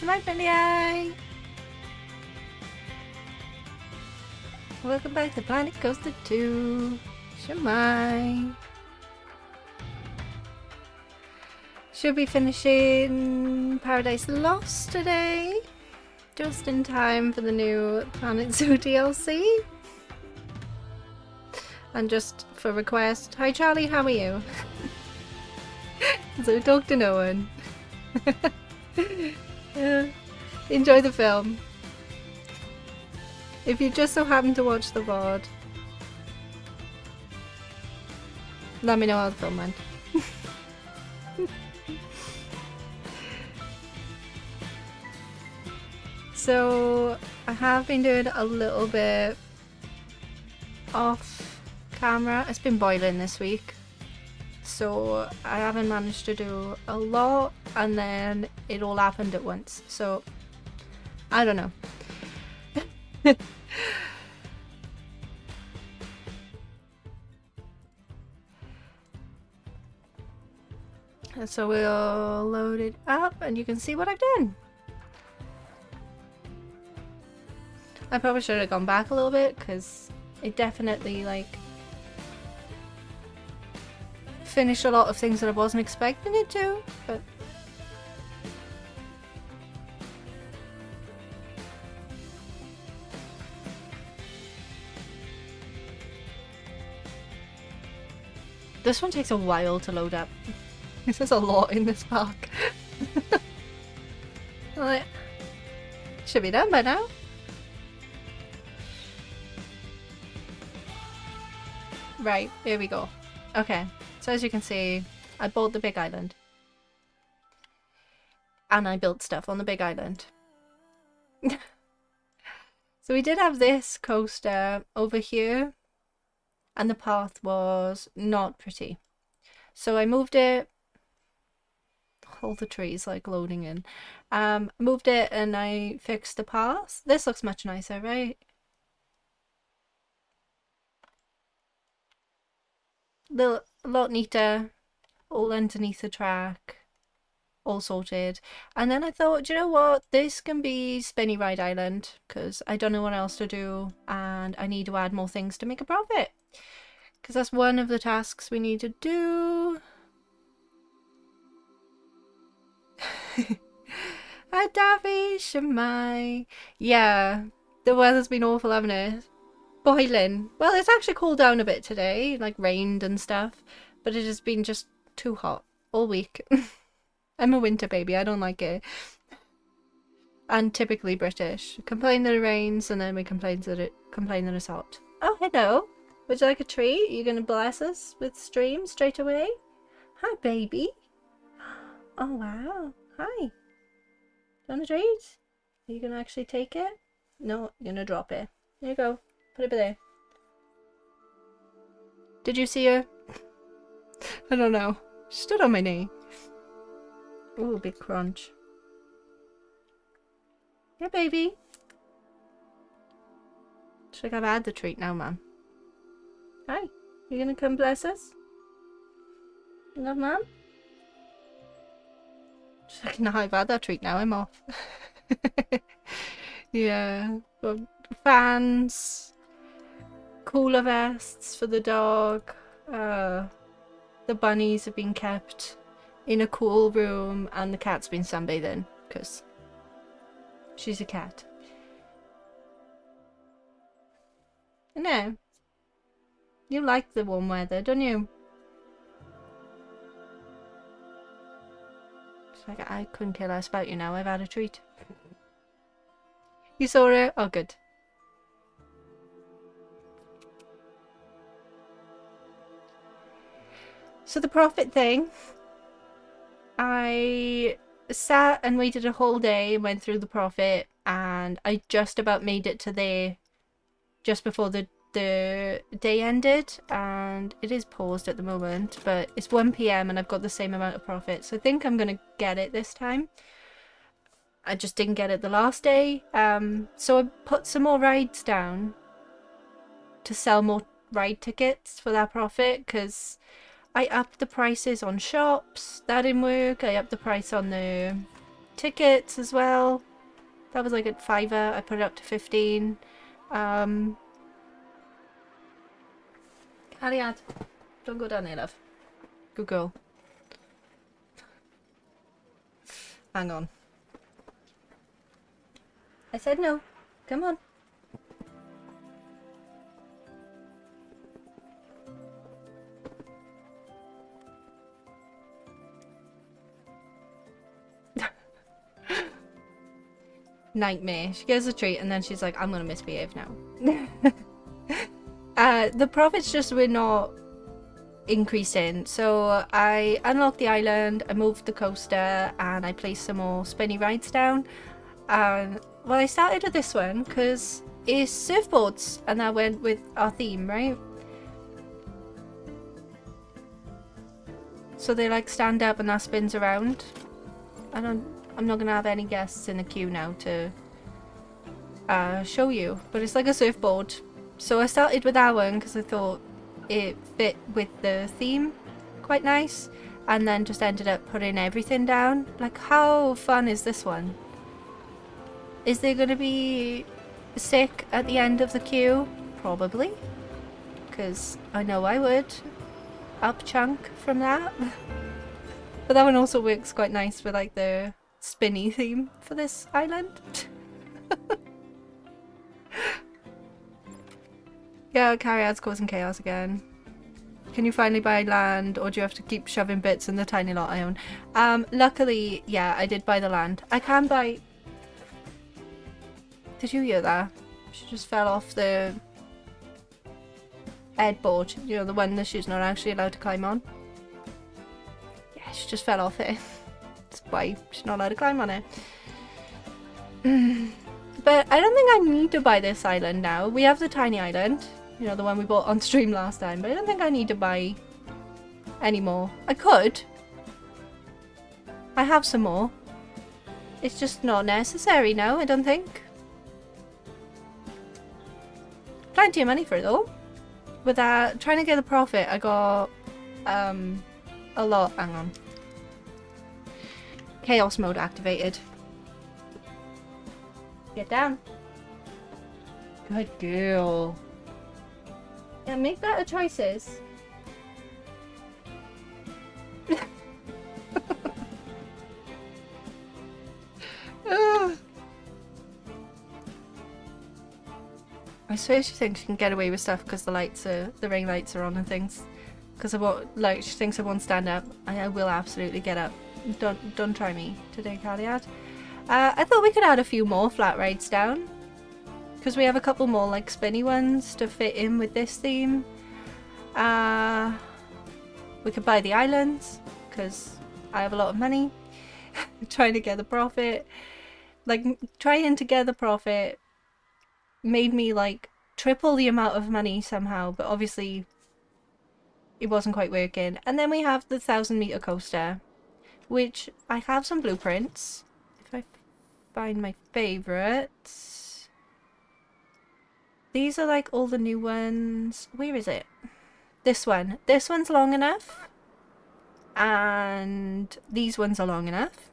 Shemai Bendiai! Welcome back to Planet Coaster 2. Shemai. Should be finishing Paradise Lost today. Just in time for the new Planet Zoo DLC. And just for request, hi Charlie, how are you? So talk to no one. Enjoy the film. If you just so happen to watch the VOD, let me know how the film went. So I have been doing a little bit off camera. It's been boiling this week, so I haven't managed to do a lot, and then it all happened at once, so I don't know. So we'll load it up and you can see what I've done. I probably should have gone back a little bit because it definitely like finished a lot of things that I wasn't expecting it to, but this one takes a while to load up. There's a lot in this park. Like, should be done by now. Right, here we go. Okay, so as you can see, I bought the big island. And I built stuff on the big island. So we did have this coaster over here, and the path was not pretty. So I moved it. All the trees like loading in. Moved it and I fixed the path. This looks much nicer, right? A lot neater, all underneath the track, all sorted. And then I thought, you know what, this can be Spinny Ride Island because I don't know what else to do and I need to add more things to make a profit, because that's one of the tasks we need to do. Hi Daffy, Shemai. Yeah, the weather's been awful, hasn't it? Boiling. Well, it's actually cooled down a bit today, like rained and stuff, but it has been just too hot all week. I'm a winter baby, I don't like it. And typically British. Complain that it rains and then we complain that it's hot. Oh, hello. Would you like a treat? Are you gonna bless us with stream straight away? Hi, baby. Oh, wow. Hi. Do you want a treat? Are you gonna actually take it? No, you're gonna drop it. There you go. Put it there. Did you see her? I don't know. She stood on my knee. Ooh, big crunch. Yeah, baby. Should like I've had the treat now, Mum. Hi. You gonna come bless us? Love, Mum? She's like, no, I've had that treat now. I'm off. Yeah. But fans. Cooler vests for the dog. The bunnies have been kept in a cool room and the cat's been sunbathing because she's a cat. No. You like the warm weather, don't you? It's like, I couldn't care less about you now. I've had a treat. You saw her? Oh, good. So the profit thing, I sat and waited a whole day, went through the profit, and I just about made it to there just before the day ended, and it is paused at the moment, but it's 1 PM and I've got the same amount of profit, so I think I'm gonna get it this time. I just didn't get it the last day, so I put some more rides down to sell more ride tickets for that profit, because I upped the prices on shops. That didn't work. I upped the price on the tickets as well. That was like at $5. I put it up to 15. Aliad, don't go down there, love. Good girl. Hang on. I said no. Come on. Nightmare. She gets a treat and then she's like, I'm gonna misbehave now. The profits just were not increasing, so I unlocked the island, I moved the coaster, and I placed some more spinny rides down. And well, I started with this one because it's surfboards, and that went with our theme, right? So they like stand up and that spins around. I'm not gonna have any guests in the queue now to show you, but it's like a surfboard. So I started with that one because I thought it fit with the theme quite nice, and then just ended up putting everything down. Like, how fun is this one? Is there gonna be sick at the end of the queue? Probably, because I know I would up chunk from that. But that one also works quite nice with like the spinny theme for this island. Yeah, Cariad's causing chaos again. Can you finally buy land, or do you have to keep shoving bits in the tiny lot I own? Luckily, yeah, I did buy the land. I can buy... Did you hear that? She just fell off the headboard. You know, the one that she's not actually allowed to climb on. Yeah, she just fell off it. That's why she's not allowed to climb on it. But I don't think I need to buy this island now. We have the tiny island. You know, the one we bought on stream last time. But I don't think I need to buy any more. I could. I have some more. It's just not necessary now, I don't think. Plenty of money for it though. With that, trying to get a profit, I got a lot. Hang on. Chaos mode activated. Get down. Good girl. Yeah, make better choices. I swear she thinks she can get away with stuff because the ring lights are on and things. Because of what, like, she thinks I won't stand up. I will absolutely get up. Don't try me today, Cariad. I thought we could add a few more flat rides down. Because we have a couple more like spinny ones to fit in with this theme. We could buy the islands because I have a lot of money. Trying to get the profit. Like, trying to get the profit made me like triple the amount of money somehow, but obviously it wasn't quite working. And then we have the 1,000-meter coaster, which I have some blueprints. If I find my favorites. These are like all the new ones. Where is it? This one. This one's long enough. And these ones are long enough.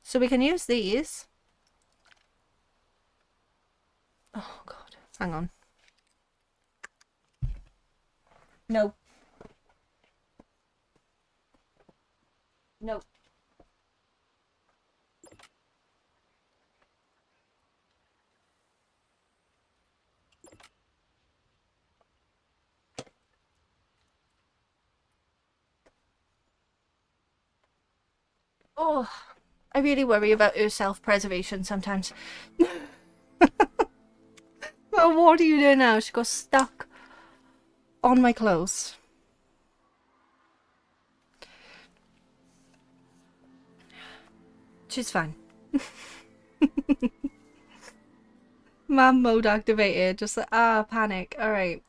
So we can use these. Oh god. Hang on. No. No. Oh, I really worry about her self-preservation sometimes. Well, what are you doing now? She got stuck on my clothes. She's fine. Man mode activated. Just like, panic. Alright.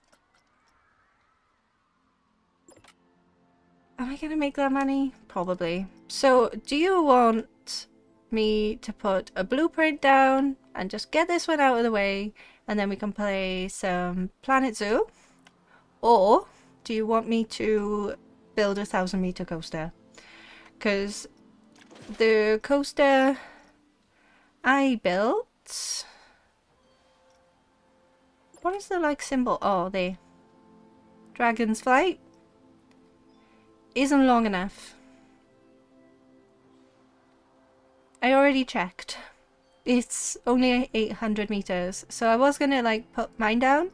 Am I gonna make that money? Probably. So, do you want me to put a blueprint down and just get this one out of the way, and then we can play some Planet Zoo? Or do you want me to build a 1,000-meter coaster? Because the coaster I built... What is the like symbol? Oh, there. Dragon's Flight. Isn't long enough. I already checked. It's only 800 meters. So I was gonna like put mine down.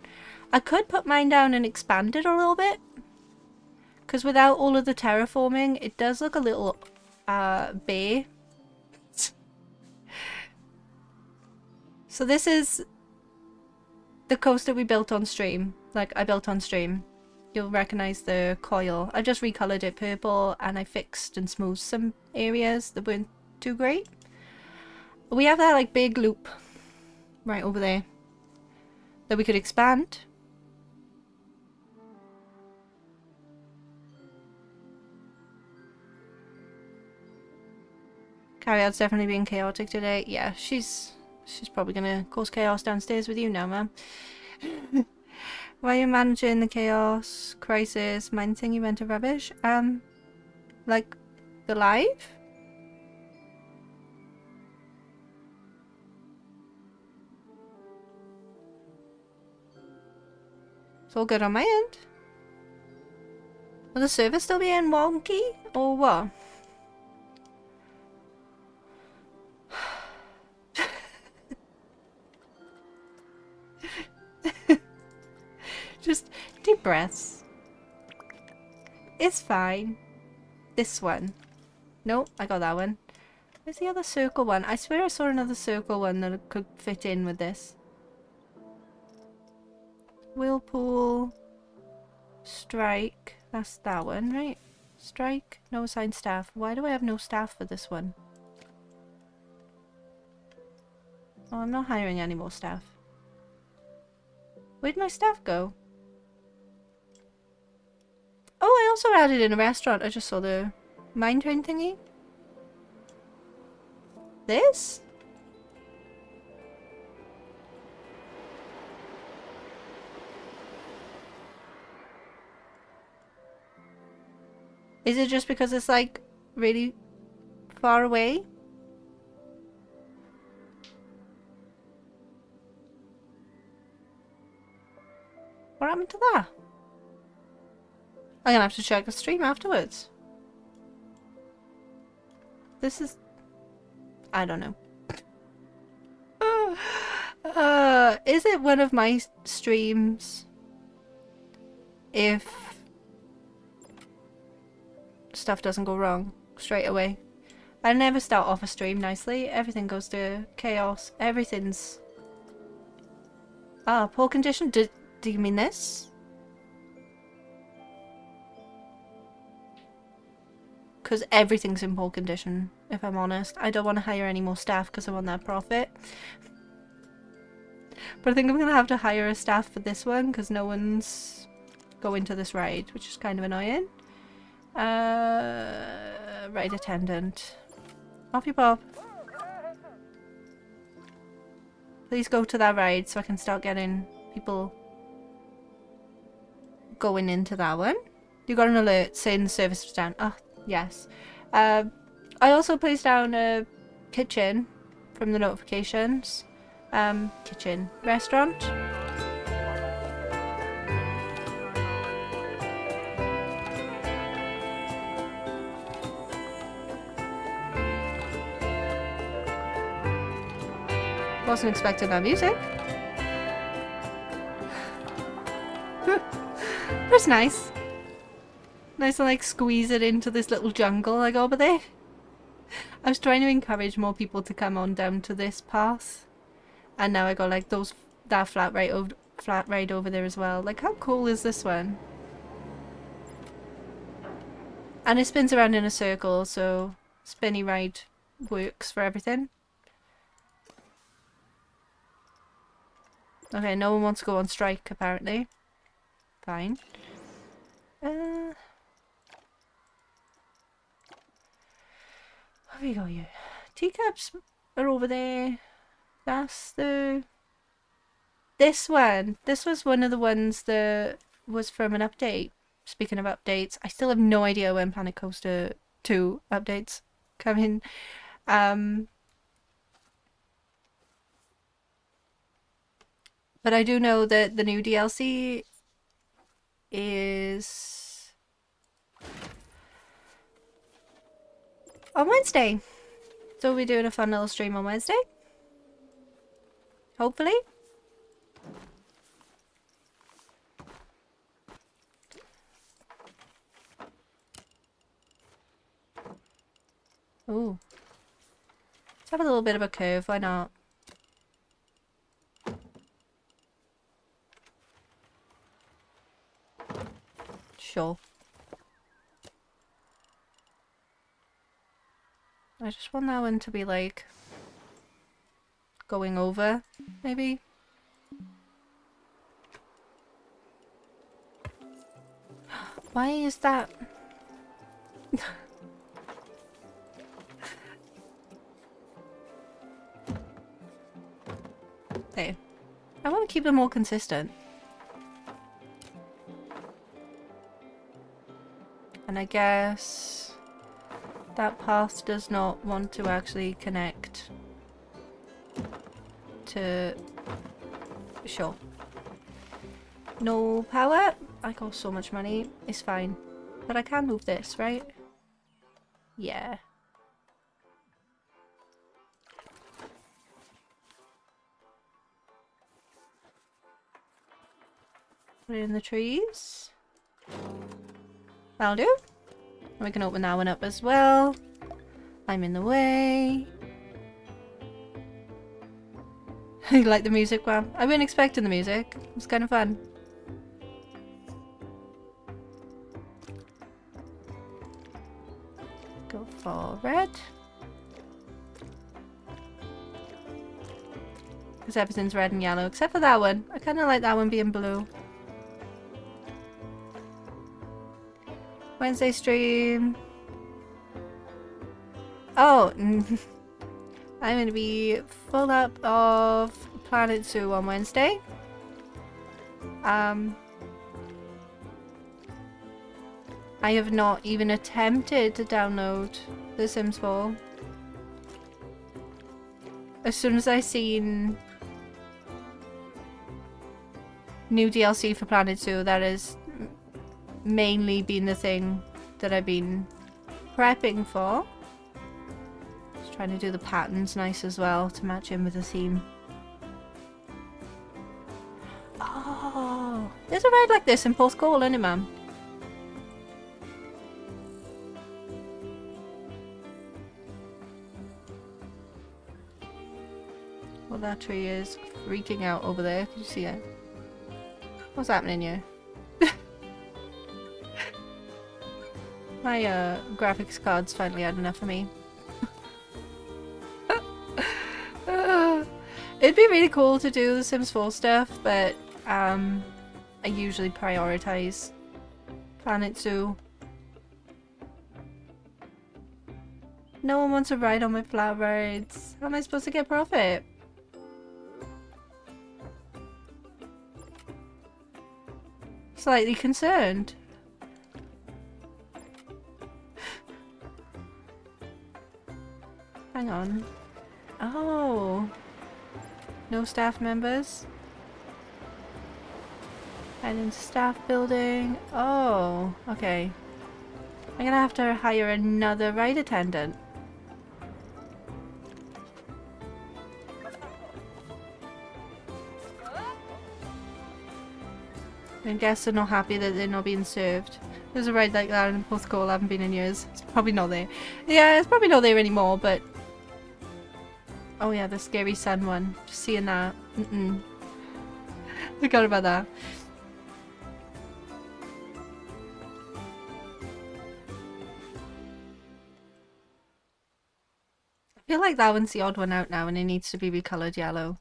I could put mine down and expand it a little bit. Because without all of the terraforming, it does look a little bare. So this is the coaster we built on stream. Like I built on stream. You'll recognize the coil. I just recolored it purple and I fixed and smoothed some areas that weren't too great. We have that like big loop right over there that we could expand. Carryout's definitely being chaotic today. Yeah, she's probably gonna cause chaos downstairs with you now, ma'am. Why are you managing the chaos crisis? Mine thingy went to rubbish. Like the live? It's all good on my end. Will the server still be in wonky or what? Just deep breaths. It's fine. This one. Nope, I got that one. Where's the other circle one? I swear I saw another circle one that could fit in with this. Whirlpool. Strike. That's that one, right? Strike. No assigned staff. Why do I have no staff for this one? Oh, I'm not hiring any more staff. Where'd my staff go? Oh, I also added in a restaurant. I just saw the mine train thingy. This? Is it just because it's like really far away? What happened to that? I'm gonna have to check the stream afterwards. This is... I don't know. Is it one of my streams if stuff doesn't go wrong straight away? I never start off a stream nicely. Everything goes to chaos. Everything's... Ah, poor condition. Do you mean this? Because everything's in poor condition, if I'm honest. I don't want to hire any more staff because I want that profit. But I think I'm going to have to hire a staff for this one because no one's going to this ride, which is kind of annoying. Ride attendant. Off you pop. Please go to that ride so I can start getting people going into that one. You got an alert saying the service was down. Oh, yes. I also placed down a kitchen from the notifications. Kitchen. Restaurant. Wasn't expecting that music. But it's nice. Nice to like squeeze it into this little jungle like over there. I was trying to encourage more people to come on down to this path. And now I got like that flat ride over there as well. Like how cool is this one? And it spins around in a circle, so spinny ride works for everything. Okay, no one wants to go on strike apparently. Fine. Where we go here? Teacups are over there. That's the... This one. This was one of the ones that was from an update. speaking of updates, I still have no idea when Planet Coaster 2 updates come in. But I do know that the new DLC is on Wednesday. So we'll be doing a fun little stream on Wednesday. Hopefully. Ooh. Let's have a little bit of a curve, why not? Sure. I just want that one to be like going over, maybe. Why is that? There. I want to keep them more consistent. And I guess that path does not want to actually connect to... Sure. No power? I cost so much money. It's fine. But I can move this, right? Yeah. Put it in the trees. That'll do. And we can open that one up as well. I'm in the way. You like the music? Well, I've been expecting the music. It's kind of fun. Go for red. Because everything's red and yellow, except for that one. I kind of like that one being blue. Wednesday stream. Oh, I'm going to be full up of Planet Zoo on Wednesday. I have not even attempted to download The Sims 4. As soon as I seen new DLC for Planet Zoo, that has mainly been the thing that I've been prepping for. Just trying to do the patterns nice as well to match in with the theme. Oh, there's a ride like this in Porthcawl, isn't it, ma'am? Well, that tree is freaking out over there. Did you see it? What's happening here? My graphics card's finally had enough of me. It'd be really cool to do the Sims 4 stuff, but I usually prioritize Planet Zoo. No one wants to ride on my flat rides. How am I supposed to get profit? Slightly concerned. Hang on. Oh. No staff members. And in staff building. Oh, okay. I'm gonna have to hire another ride attendant. I guess they're not happy that they're not being served. There's a ride like that in Porthcawl, I haven't been in years. It's probably not there. Yeah, it's probably not there anymore, but... Oh yeah, the scary sun one. Just seeing that. Forgot about that. I feel like that one's the odd one out now and it needs to be recolored yellow.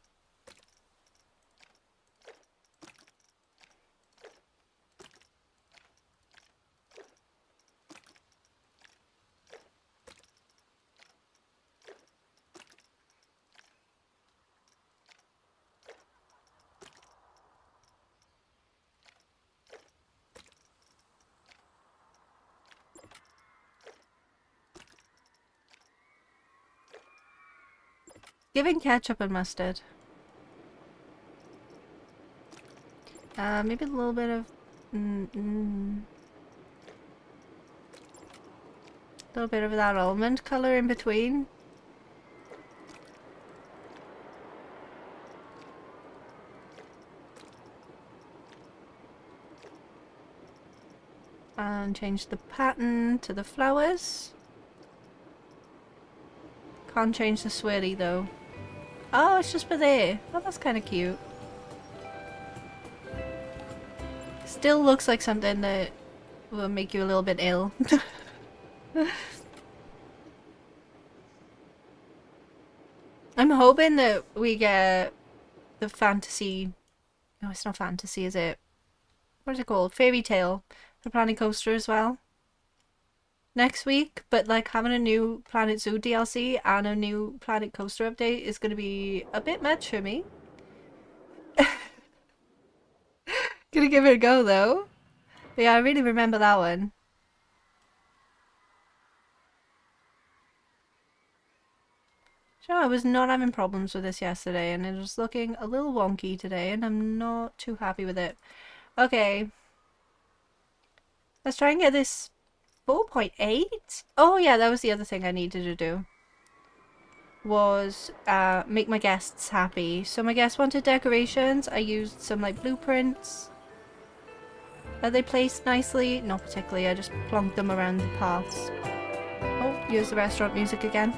Giving ketchup and mustard. Maybe a little bit of... A little bit of that almond colour in between. And change the pattern to the flowers. Can't change the swirly though. Oh, it's just for there. Oh, that's kind of cute. Still looks like something that will make you a little bit ill. I'm hoping that we get the fantasy... No, it's not fantasy, is it? What is it called? Fairy Tale. The Planet Coaster as well. Next week, but like having a new Planet Zoo DLC and a new Planet Coaster update is going to be a bit much for me. Gonna give it a go though. But yeah, I really remember that one. So I was not having problems with this yesterday and it was looking a little wonky today and I'm not too happy with it. Okay. Let's try and get this 4.8. Oh yeah, that was the other thing I needed to do. Was make my guests happy. So my guests wanted decorations. I used some like blueprints. Are they placed nicely? Not particularly, I just plonked them around the paths. Oh, here's the restaurant music again.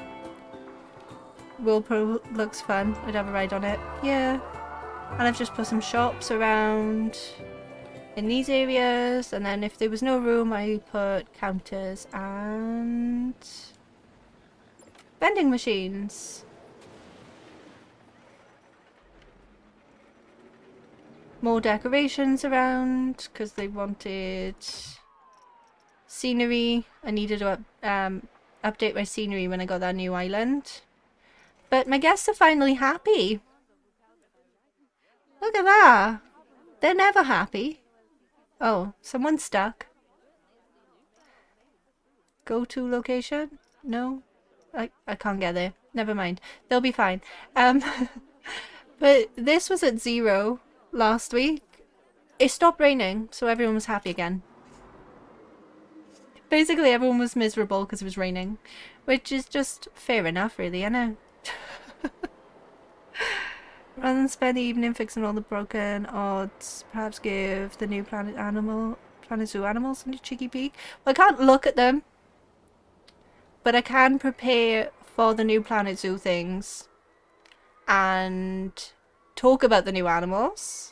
Whirlpool looks fun. I'd have a ride on it. Yeah. And I've just put some shops around in these areas. And then if there was no room, I put counters and vending machines. More decorations around because they wanted scenery. I needed to update my scenery when I got that new island. But my guests are finally happy. Look at that. They're never happy. Oh, someone's stuck. Go-to location? No? I can't get there. Never mind. They'll be fine. But this was at 0 last week. It stopped raining, so everyone was happy again. Basically, everyone was miserable because it was raining. Which is just fair enough, really, I know. Rather than spend the evening fixing all the broken odds, perhaps give the new Planet Zoo animals a cheeky peek. Well, I can't look at them, but I can prepare for the new Planet Zoo things and talk about the new animals.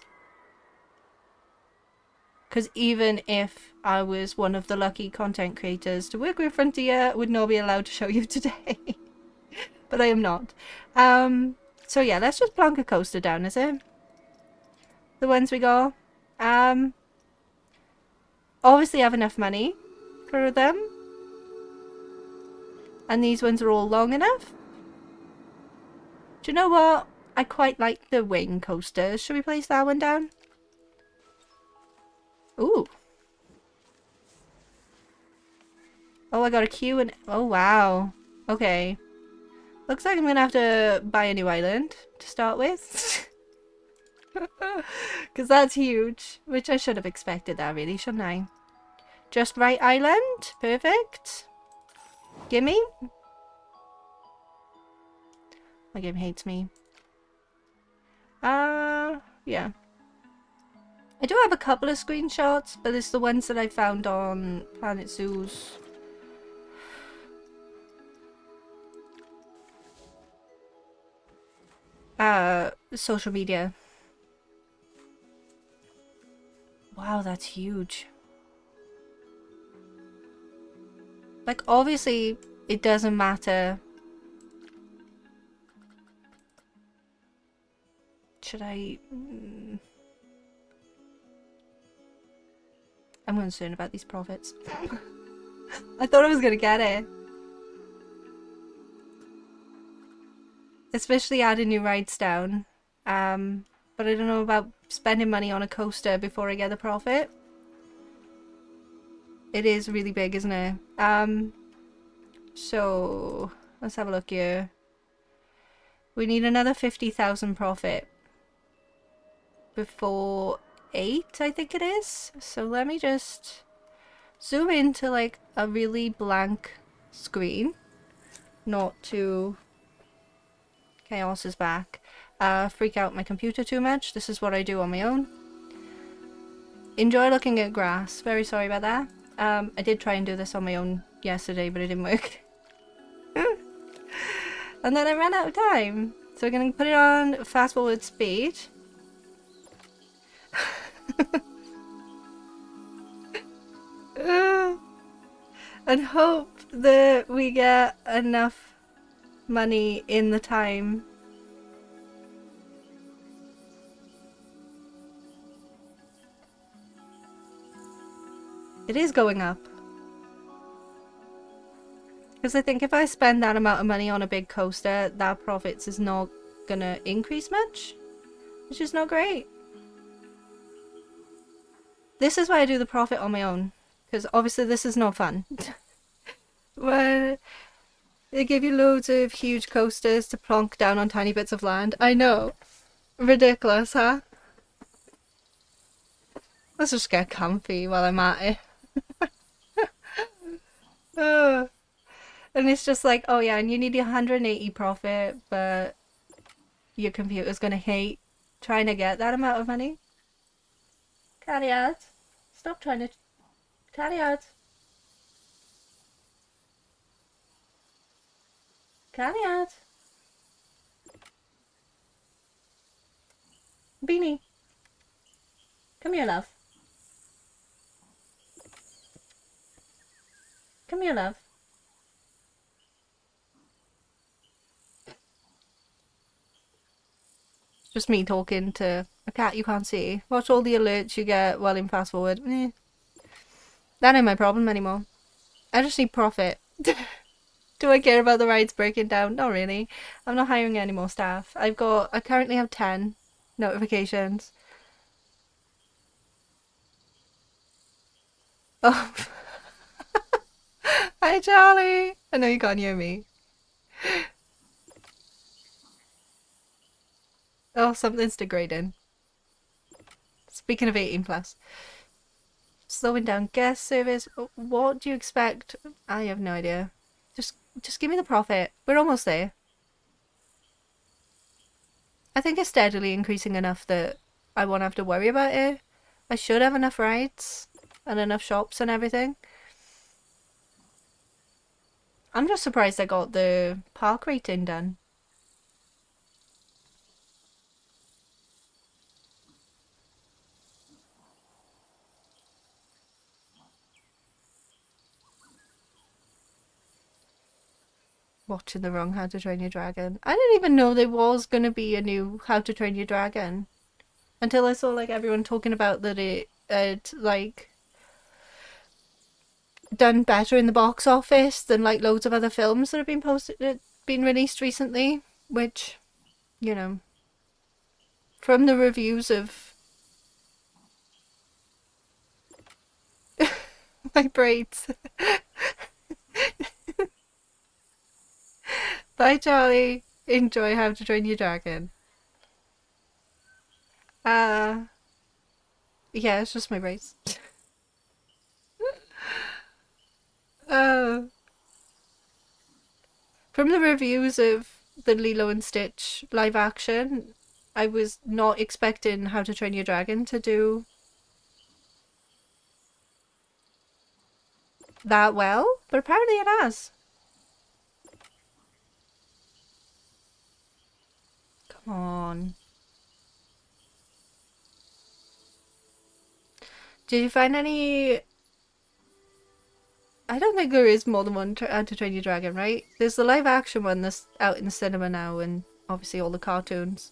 Because even if I was one of the lucky content creators to work with Frontier, I would not be allowed to show you today. But I am not. So yeah, let's just plonk a coaster down, is it? The ones we got. Obviously I have enough money for them. And these ones are all long enough. Do you know what? I quite like the wing coasters. Should we place that one down? Ooh. Oh, I got a queue and... Oh, wow. Okay. Looks like I'm gonna have to buy a new island to start with. Because that's huge. Which I should have expected that, really, shouldn't I? Just right island. Perfect. Gimme. My game hates me. Yeah. I do have a couple of screenshots, but it's the ones that I found on Planet Zoo's social media. Wow, that's huge. Like, obviously, it doesn't matter. Should I... I'm concerned about these profits. I thought I was gonna get it. Especially adding new rides down. But I don't know about spending money on a coaster before I get the profit. It is really big, isn't it? So let's have a look here. We need another 50,000 profit before 8, I think it is. So let me just zoom into like a really blank screen. Not to chaos is back. Freak out my computer too much. This is what I do on my own. Enjoy looking at grass. Very sorry about that. I did try and do this on my own yesterday, but it didn't work. And then I ran out of time. So we're going to put it on fast forward speed. And hope that we get enough money in the time. It is going up. Because I think if I spend that amount of money on a big coaster, that profits is not gonna increase much. Which is not great. This is why I do the profit on my own. Because obviously this is not fun. When they give you loads of huge coasters to plonk down on tiny bits of land. I know. Ridiculous, huh? Let's just get comfy while I'm at it. And it's just like, oh yeah, and you need 180 profit, but your computer's gonna hate trying to get that amount of money. Carry out. Stop trying to carry out. Carry out. Beanie. Come here, love. Come here, love. Just me talking to a cat you can't see. Watch all the alerts you get while in fast forward. That ain't my problem anymore. I just need profit. Do I care about the rides breaking down? Not really. I'm not hiring any more staff. I currently have 10 notifications. Oh. Hi, Charlie. I know you can't hear me. Oh, something's degrading. Speaking of 18 plus. Slowing down guest service. What do you expect? I have no idea. Just give me the profit. We're almost there. I think it's steadily increasing enough that I won't have to worry about it. I should have enough rides and enough shops and everything. I'm just surprised I got the park rating done. Watching the wrong How to Train Your Dragon. I didn't even know there was going to be a new How to Train Your Dragon. Until I saw like everyone talking about that it had like done better in the box office than like loads of other films that have been released recently. Which, you know, from the reviews of my braids. Bye, Charlie. Enjoy How to Train Your Dragon. Yeah, it's just my braids. From the reviews of the Lilo and Stitch live action, I was not expecting How to Train Your Dragon to do that well, but apparently it has. Come on. Did you find any... I don't think there is more than one How to Train Your Dragon, right? There's the live action one that's out in the cinema now, and obviously all the cartoons.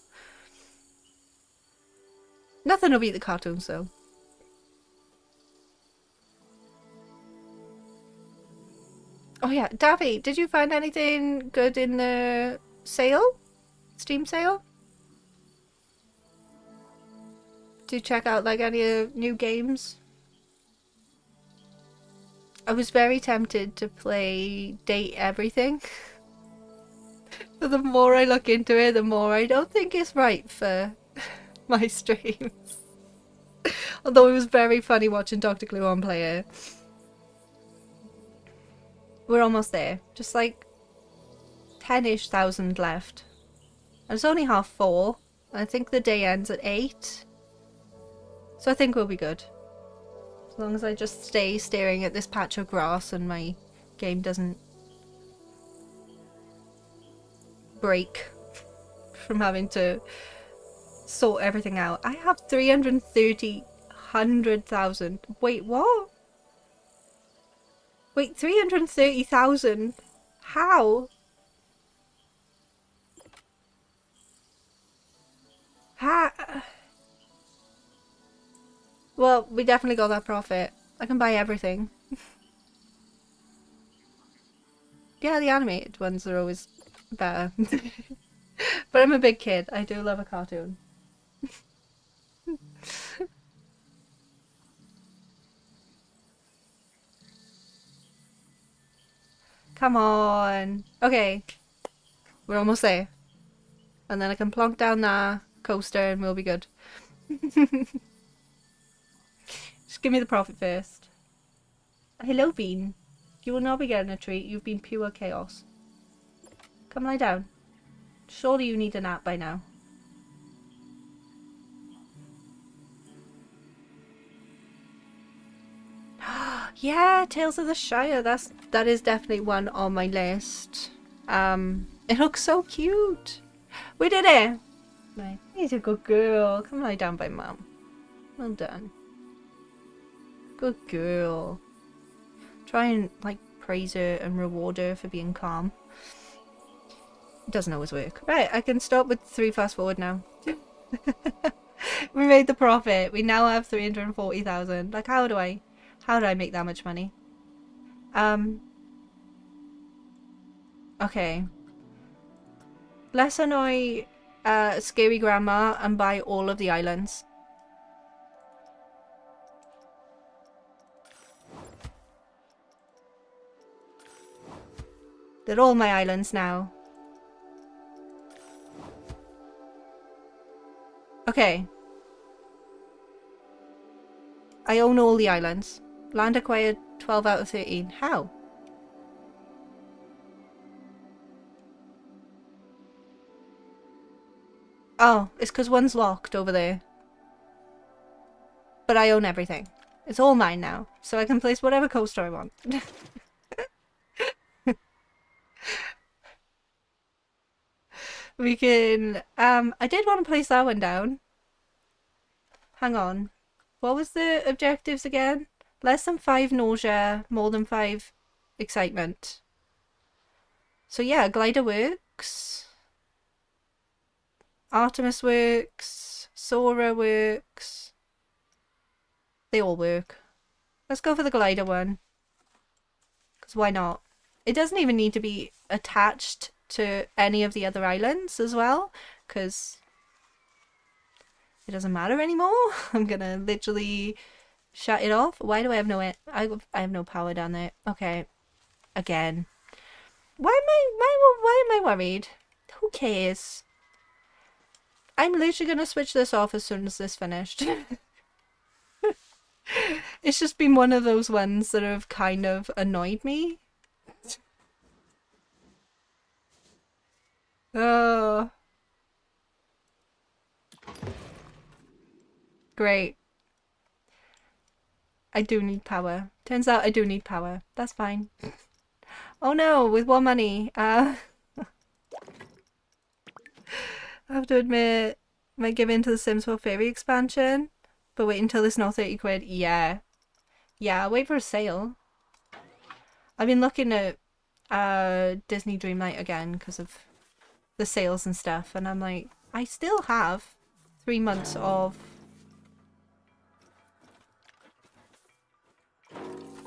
Nothing will beat the cartoons, though. Oh yeah, Davy, did you find anything good in the sale? Steam sale? Did you check out like any new games? I was very tempted to play Date Everything. But the more I look into it, the more I don't think it's right for my streams. Although it was very funny watching Dr. Gluon play it. We're almost there. Just like 10-ish thousand left. And it's only 4:30. I think the day ends at 8. So I think we'll be good. As long as I just stay staring at this patch of grass and my game doesn't break from having to sort everything out. I have 100,000. Wait, what? Wait, 330,000? How? Well, we definitely got that profit. I can buy everything. Yeah, the animated ones are always better. But I'm a big kid. I do love a cartoon. Come on. Okay. We're almost there. And then I can plonk down that coaster and we'll be good. Just give me the profit first. Hello, Bean. You will not be getting a treat. You've been pure chaos. Come lie down. Surely you need a nap by now. Yeah, Tales of the Shire. That is definitely one on my list. It looks so cute. We did it. Right. He's a good girl. Come lie down by Mum. Well done. Good girl. Try and like praise her and reward her for being calm. It doesn't always work. Right, I can stop with 3 fast forward now. We made the profit. We now have 340,000. Like how do I make that much money? Okay. Let's annoy Scary Grandma and buy all of the islands. They're all my islands now. Okay. I own all the islands. Land acquired 12 out of 13. How? Oh, it's because one's locked over there. But I own everything. It's all mine now. So I can place whatever coaster I want. We can... I did want to place that one down. Hang on. What was the objectives again? Less than 5 nausea, more than 5 excitement. So yeah, glider works. Artemis works. Sora works. They all work. Let's go for the glider one. Because why not? It doesn't even need to be attached to any of the other islands as well. Because it doesn't matter anymore. I'm gonna literally shut it off. Why do I have no... I have no power down there. Okay. Again. Why am I worried? Who cares? I'm literally gonna switch this off as soon as this finished. It's just been one of those ones that have kind of annoyed me. Oh. Great. I do need power. Turns out I do need power. That's fine. Oh no, with more money. I have to admit, might give in to the Sims 4 Fairy expansion, but wait until it's not 30 quid. Yeah. Yeah, I'll wait for a sale. I've been looking at Disney Dreamlight again because of the sales and stuff, and I'm like, I still have 3 months of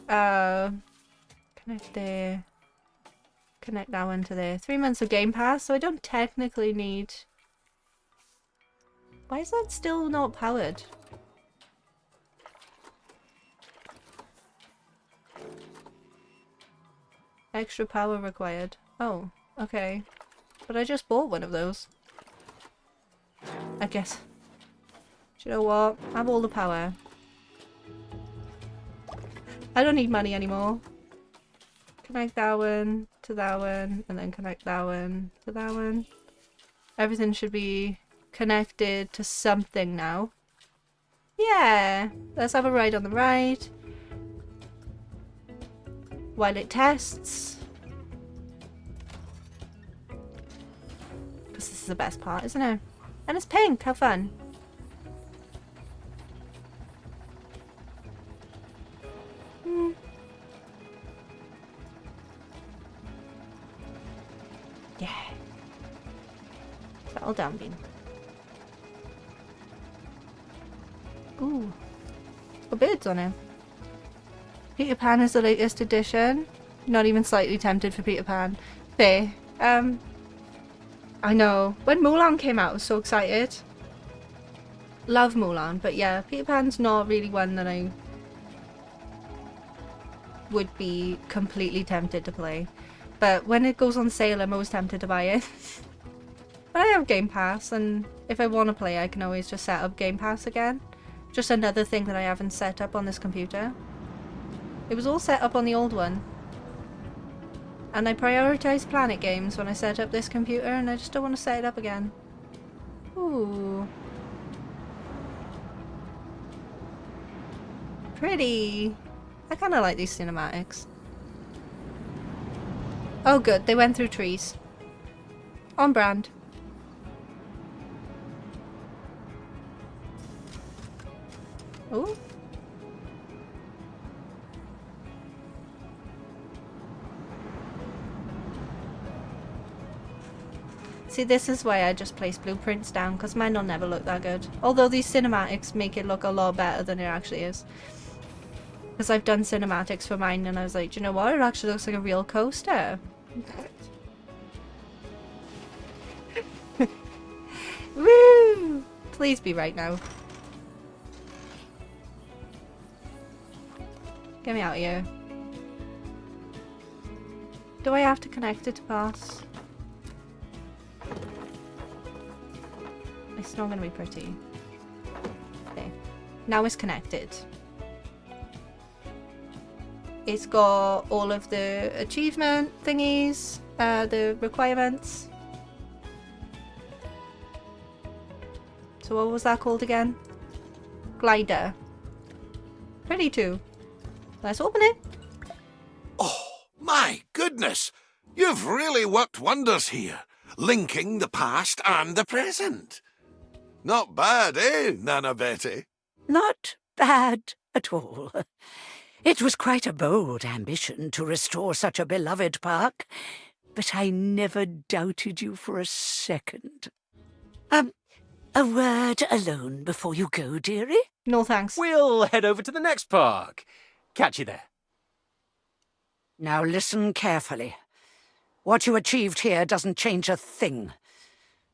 connect there. Connect that one to there. 3 months of Game Pass, so I don't technically need... Why is that still not powered? Extra power required. Oh, okay. But I just bought one of those. I guess. Do you know what? I have all the power. I don't need money anymore. Connect that one to that one, and then connect that one to that one. Everything should be connected to something now. Yeah! Let's have a ride on the ride. While it tests. Because this is the best part, isn't it? And it's pink, how fun. Yeah. Settle down, Bean. Ooh. Got birds on it. Peter Pan is the latest edition. Not even slightly tempted for Peter Pan. Fair. I know. When Mulan came out, I was so excited. Love Mulan, but yeah, Peter Pan's not really one that I would be completely tempted to play. But when it goes on sale, I'm always tempted to buy it. But I have Game Pass, and if I want to play, I can always just set up Game Pass again. Just another thing that I haven't set up on this computer. It was all set up on the old one. And I prioritized Planet games when I set up this computer, and I just don't want to set it up again. Ooh. Pretty. I kind of like these cinematics. Oh good, they went through trees. On brand. Ooh. See, this is why I just place blueprints down, because mine will never look that good. Although these cinematics make it look a lot better than it actually is. Because I've done cinematics for mine and I was like, do you know what? It actually looks like a real coaster. Woo! Please be right now. Get me out of here. Do I have to connect it to pass? It's not going to be pretty. Okay. Now it's connected. It's got all of the achievement thingies, the requirements. So what was that called again? Glider. Pretty too. Let's open it. Oh, my goodness! You've really worked wonders here, linking the past and the present. Not bad, eh, Nana Betty? Not bad at all. It was quite a bold ambition to restore such a beloved park, but I never doubted you for a second. A word alone before you go, dearie? No thanks. We'll head over to the next park. Catch you there. Now listen carefully. What you achieved here doesn't change a thing.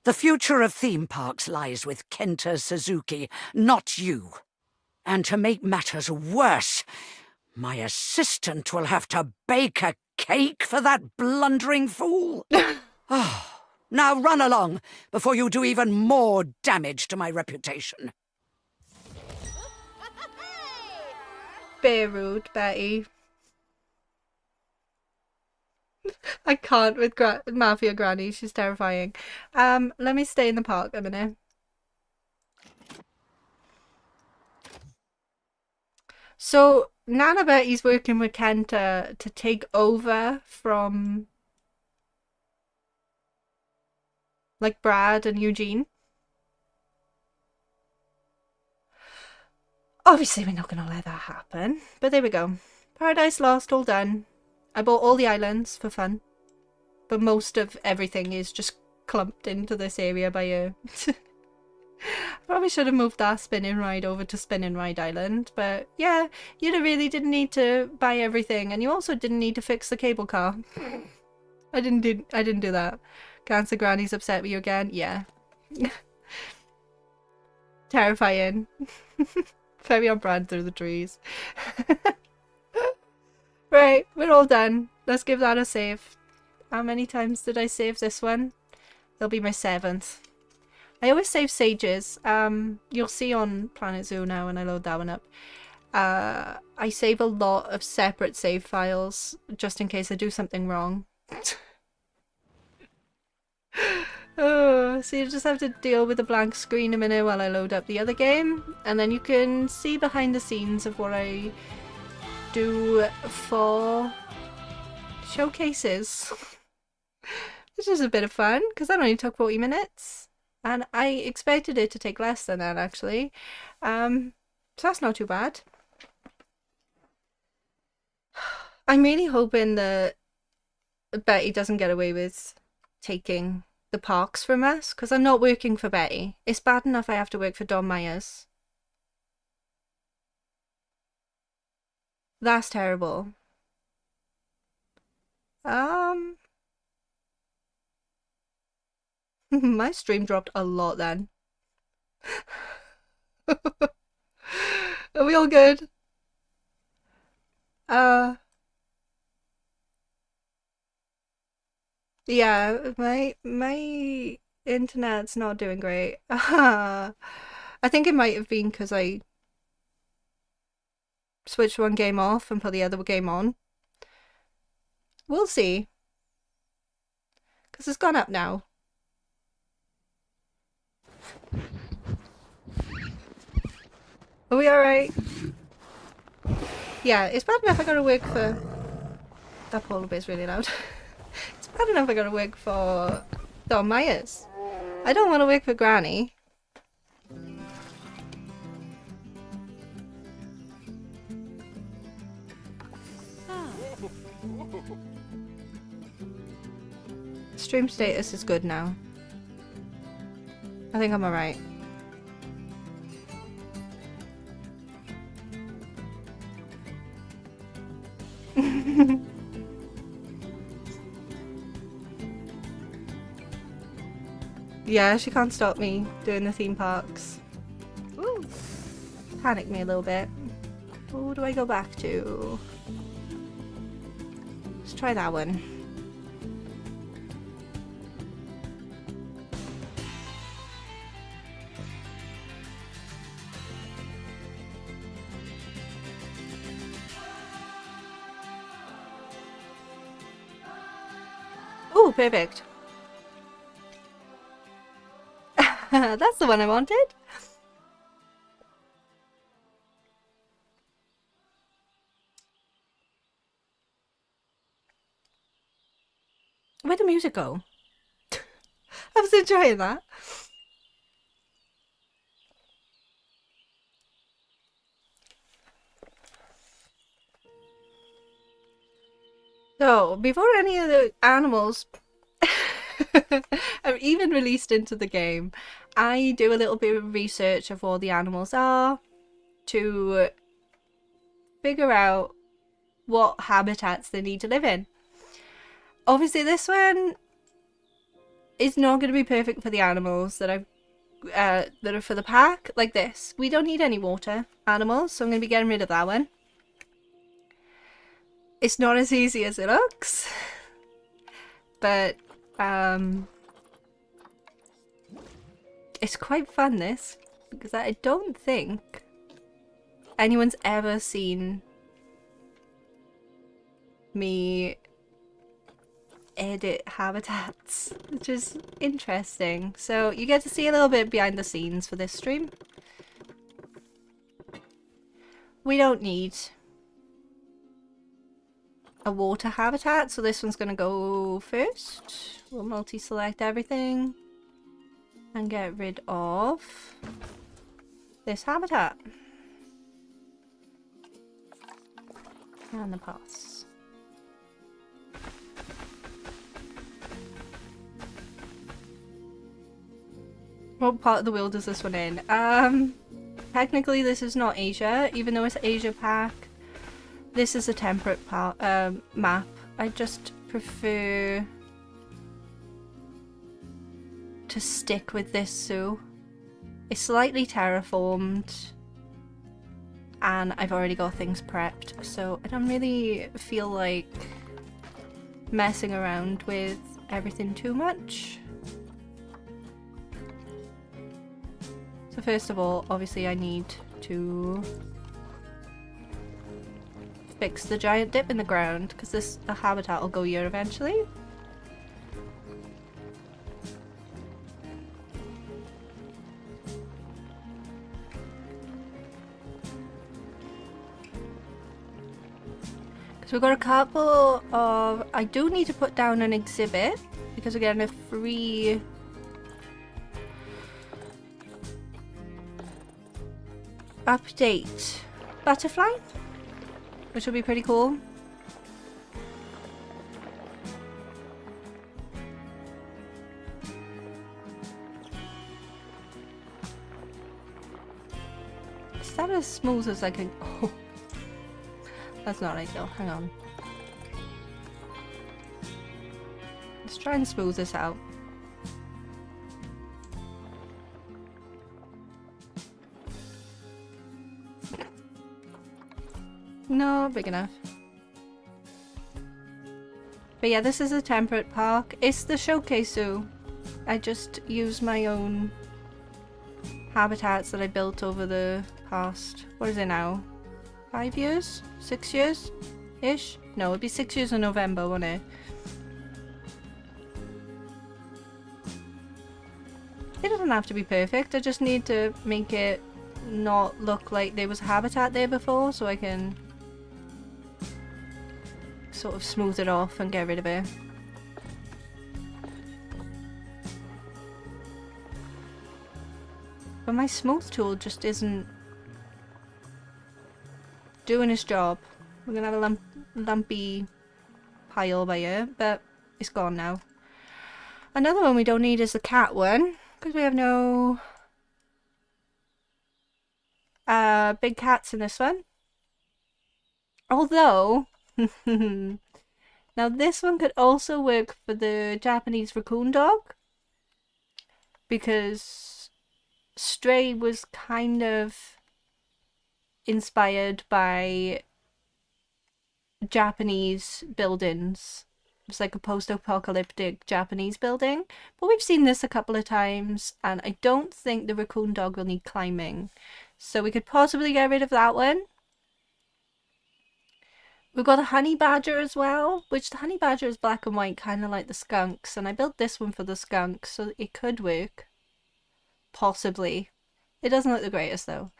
The future of theme parks lies with Kenta Suzuki, not you. And to make matters worse, my assistant will have to bake a cake for that blundering fool. Oh, now run along before you do even more damage to my reputation. Bear rude, Betty. I can't with Mafia Granny. She's terrifying. Let me stay in the park a minute. So Nana Betty's working with Kenta to take over from like Brad and Eugene. Obviously we're not gonna let that happen, but there we go. Paradise Lost, all done. I bought all the islands for fun, but most of everything is just clumped into this area by a... Probably should have moved that spinning ride over to Spinning Ride Island, but yeah, you really didn't need to buy everything, and you also didn't need to fix the cable car. I didn't do that. Cancer Granny's upset with you again? Yeah. Terrifying. Very on brand through the trees. Right, we're all done. Let's give that a save. How many times did I save this one? It'll be my 7th. I always save sages. You'll see on Planet Zoo now when I load that one up. I save a lot of separate save files just in case I do something wrong. Oh, so you just have to deal with a blank screen a minute while I load up the other game, and then you can see behind the scenes of what I do for showcases. Which is a bit of fun, because that only took 40 minutes. And I expected it to take less than that, actually. So that's not too bad. I'm really hoping that Betty doesn't get away with taking the parks from us, because I'm not working for Betty. It's bad enough I have to work for Don Myers. That's terrible. My stream dropped a lot then. Are we all good? Yeah, my internet's not doing great. I think it might have been because I switched one game off and put the other game on. We'll see. Because it's gone up now. Are we alright? Yeah, it's bad enough I gotta work for... That polar bear's really loud. It's bad enough I gotta work for Don Myers. I don't want to work for Granny. Stream status is good now. I think I'm alright. Yeah, she can't stop me doing the theme parks. Ooh, panicked me a little bit. Who do I go back to? Let's try that one. Oh, perfect. That's the one I wanted. Where'd the music go? I was enjoying that. So, before any of the animals are even released into the game, I do a little bit of research of what the animals are to figure out what habitats they need to live in. Obviously, this one is not going to be perfect for the animals that are for the pack, like this. We don't need any water animals, so I'm going to be getting rid of that one. It's not as easy as it looks, but it's quite fun, this, because I don't think anyone's ever seen me edit habitats, which is interesting. So you get to see a little bit behind the scenes for this stream. We don't need a water habitat, so this one's gonna go first. We'll multi-select everything and get rid of this habitat and the paths. What part of the world is this one in? Technically this is not Asia, even though it's Asia Pack. This is a temperate map. I just prefer to stick with this zoo. It's slightly terraformed and I've already got things prepped, so I don't really feel like messing around with everything too much. So first of all, obviously I need to fix the giant dip in the ground, because this habitat will go here eventually. So we've got a couple of... I do need to put down an exhibit, because we're getting a free... update butterfly, which will be pretty cool. Is that as smooth as I can... Oh. That's not ideal. Hang on. Let's try and smooth this out. No, big enough. But yeah, this is a temperate park. It's the showcase zoo. I just use my own habitats that I built over the past... What is it now? 5 years? 6 years? Ish? No, it'd be 6 years in November, won't it? It doesn't have to be perfect. I just need to make it not look like there was a habitat there before, so I can sort of smooth it off and get rid of it. But my smooth tool just isn't doing its job. We're gonna have a lumpy pile by here, but it's gone now. Another one we don't need is the cat one, because we have no big cats in this one. Although, now this one could also work for the Japanese raccoon dog, because Stray was kind of inspired by Japanese buildings. It's like a post-apocalyptic Japanese building, but we've seen this a couple of times, and I don't think the raccoon dog will need climbing, so we could possibly get rid of that one. We've got a honey badger as well, which the honey badger is black and white, kind of like the skunks, and I built this one for the skunks, so it could work. Possibly. It doesn't look the greatest though.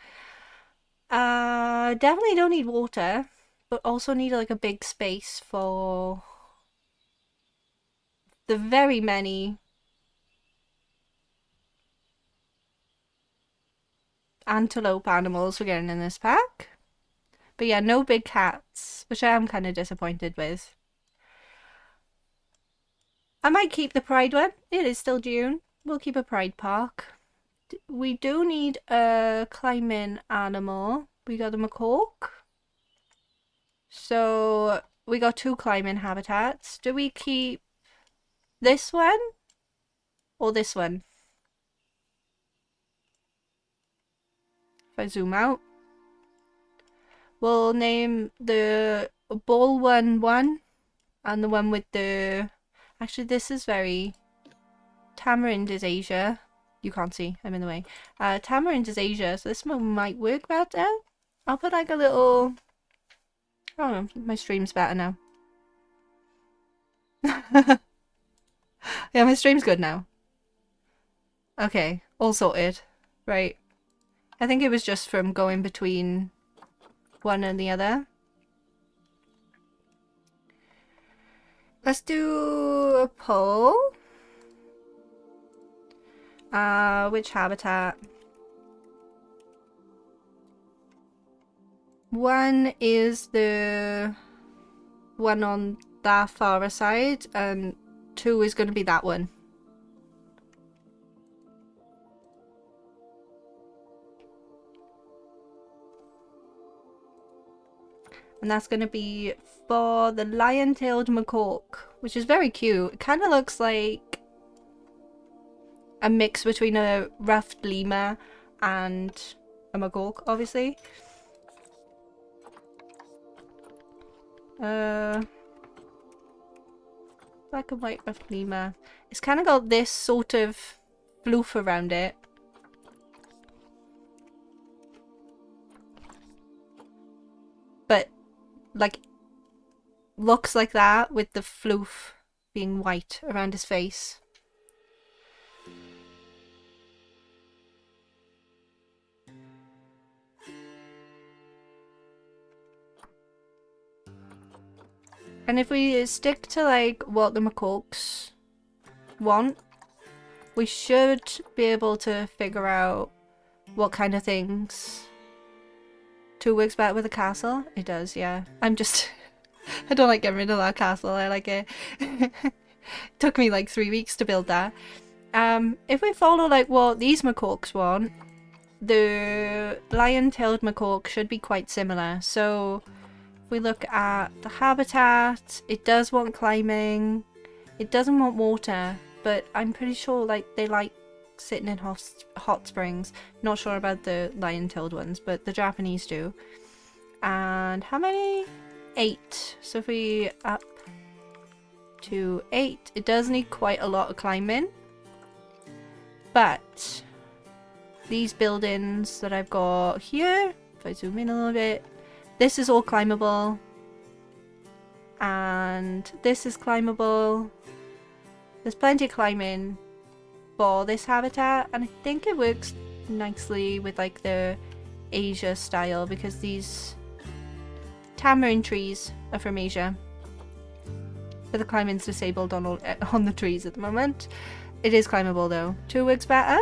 Definitely don't need water, but also need like a big space for the very many antelope animals we're getting in this pack. But yeah, no big cats, which I am kind of disappointed with. I might keep the pride one. It is still June. We'll keep a pride park. We do need a climbing animal. We got a macaque. So we got 2 climbing habitats. Do we keep this one or this one? If I zoom out, we'll name the ball one 1 and the one with the... Actually, this is very... Tamarind is Asia. You can't see, I'm in the way. Tamarind is Asia, so this one might work better. I'll put like a little... I don't know, my stream's better now. Yeah, my stream's good now. Okay, all sorted. Right. I think it was just from going between one and the other. Let's do a poll. Which habitat? One is the one on that far side, and 2 is going to be that one. And that's going to be for the lion-tailed macaque, which is very cute. It kind of looks like a mix between a ruffed lemur and a macaque, obviously. Black and white ruffed lemur. It's kind of got this sort of floof around it. like, looks like that with the floof being white around his face. And if we stick to like what the macaques want, we should be able to figure out what kind of things 2 works better with a castle. It does, yeah. I'm just I don't like getting rid of that castle. I like it. Took me like 3 weeks to build that. If we follow like what these macaques want, the lion-tailed macaque should be quite similar. So if we look at the habitat, it does want climbing. It doesn't want water, but I'm pretty sure like they like sitting in hot springs. Not sure about the lion-tailed ones, but the Japanese do. And how many? 8. So if we up to 8, it does need quite a lot of climbing. But these buildings that I've got here, if I zoom in a little bit, this is all climbable. And this is climbable. There's plenty of climbing for this habitat, and I think it works nicely with like the Asia style because these tamarind trees are from Asia. But the climbing's disabled on the trees at the moment. It is climbable though. 2 works better.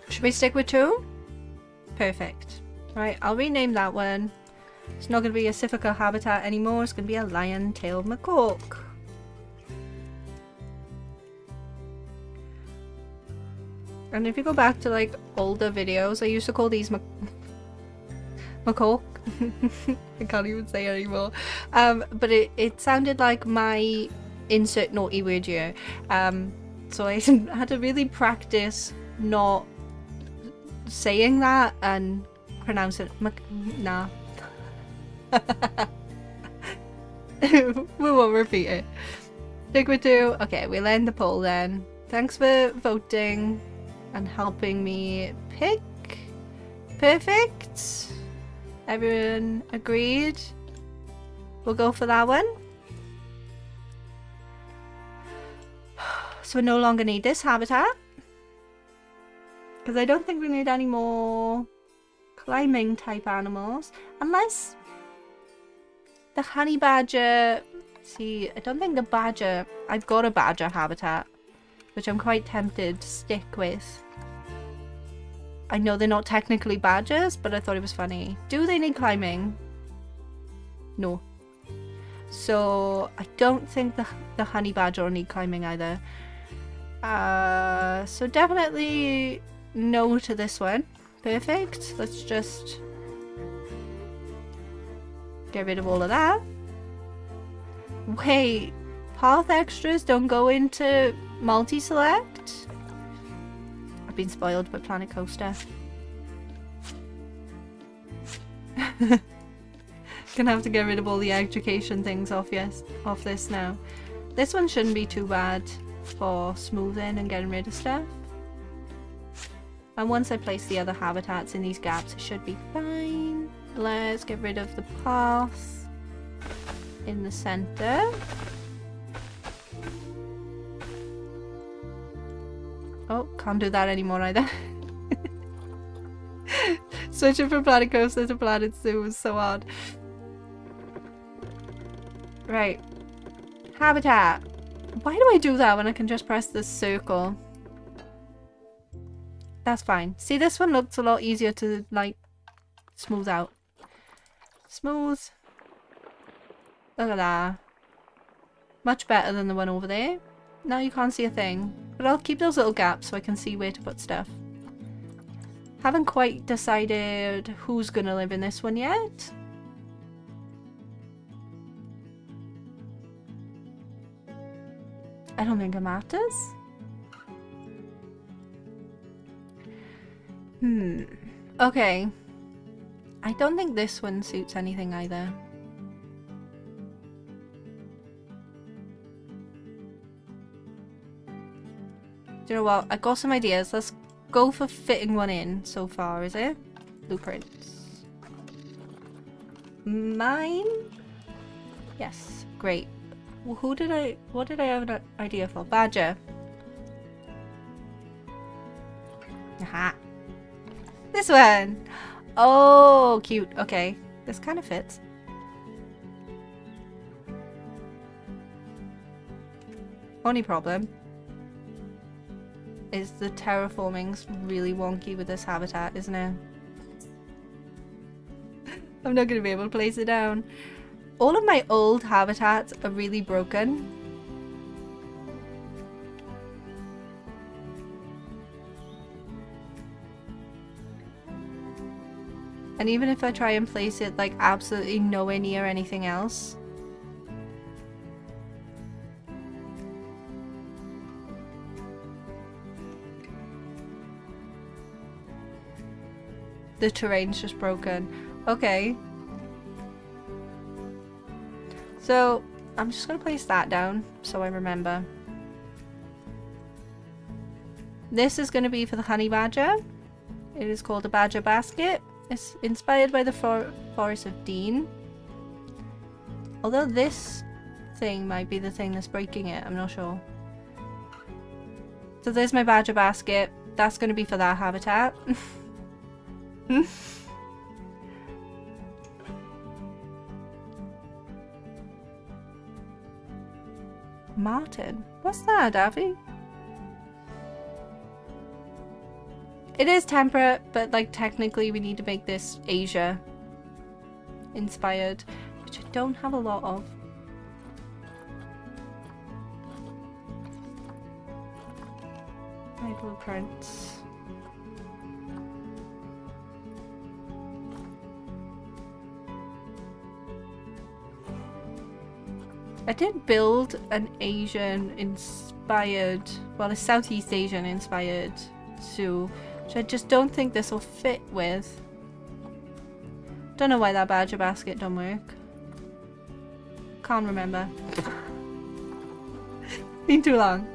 Should we stick with 2? Perfect. Right, I'll rename that one. It's not going to be a Sifika habitat anymore. It's going to be a lion-tailed macaque. And if you go back to like older videos, I used to call these macaque. I can't even say it anymore. But it sounded like my insert naughty word here. So I had to really practice not saying that and pronounce it nah. We won't repeat it. Stick with 2. Okay, we'll end the poll then. Thanks for voting and helping me pick. Perfect. Everyone agreed? We'll go for that one. So we no longer need this habitat. Because I don't think we need any more climbing type animals. Unless the honey badger... See, I don't think the badger... I've got a badger habitat, which I'm quite tempted to stick with. I know they're not technically badgers, but I thought it was funny. Do they need climbing? No. So I don't think the honey badger will need climbing either. So definitely no to this one. Perfect. Let's just get rid of all of that. Wait, path extras don't go into multi-select? I've been spoiled by Planet Coaster. Gonna have to get rid of all the education things off this now. This one shouldn't be too bad for smoothing and getting rid of stuff. And once I place the other habitats in these gaps, it should be fine. Let's get rid of the path in the center. Oh, can't do that anymore either. Switching from Planet Coaster to Planet Zoo was so hard. Right. Habitat. Why do I do that when I can just press this circle? That's fine. See, this one looks a lot easier to, like, smooth out. Smooth. Look at that. Much better than the one over there. Now you can't see a thing. But I'll keep those little gaps so I can see where to put stuff. Haven't quite decided who's gonna live in this one yet. I don't think it matters. Okay. I don't think this one suits anything either. Do you know what? I got some ideas. Let's go for fitting one in so far, is it? Blueprints. Mine? Yes, great. Well, what did I have an idea for? Badger. Aha. This one. Oh, cute. Okay. This kind of fits. Only problem is the terraforming's really wonky with this habitat, isn't it? I'm not going to be able to place it down. All of my old habitats are really broken. And even if I try and place it like absolutely nowhere near anything else, the terrain's just broken. Okay. So, I'm just gonna place that down so I remember. This is gonna be for the honey badger. It is called a badger basket. It's inspired by the Forest of Dean. Although this thing might be the thing that's breaking it, I'm not sure. So there's my badger basket. That's gonna be for that habitat. Martin? What's that, Daffy? It is temperate, but like technically we need to make this Asia inspired, which I don't have a lot of. My blueprints. I did build an Asian inspired, well, a Southeast Asian inspired zoo, which I just don't think this will fit with. Don't know why that badger basket don't work. Can't remember. Been too long.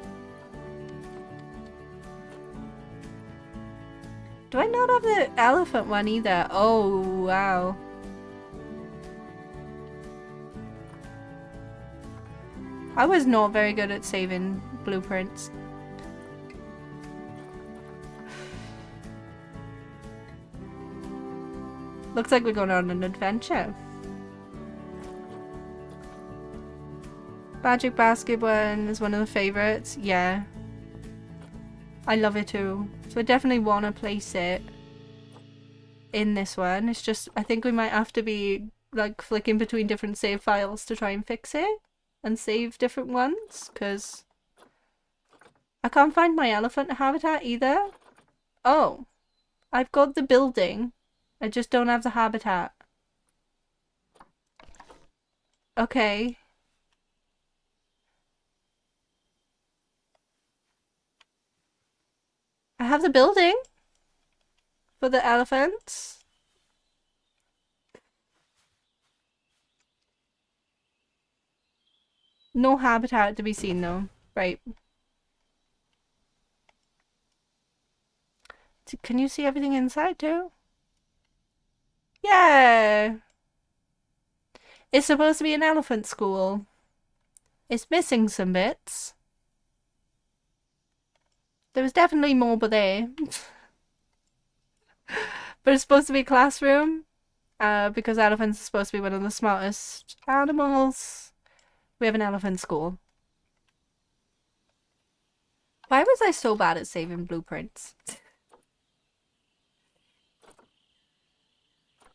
Do I not have the elephant one either? Oh, wow. I was not very good at saving blueprints. Looks like we're going on an adventure. Magic basket one is one of the favorites. Yeah. I love it too. So I definitely want to place it in this one. It's just, I think we might have to be like flicking between different save files to try and fix it. And save different ones, because I can't find my elephant habitat either. Oh, I've got the building. I just don't have the habitat. Okay. I have the building for the elephants. No habitat to be seen though. Right. Can you see everything inside too? Yeah! It's supposed to be an elephant school. It's missing some bits. There was definitely more but there. But it's supposed to be a classroom. Because elephants are supposed to be one of the smartest animals. We have an elephant school. Why was I so bad at saving blueprints?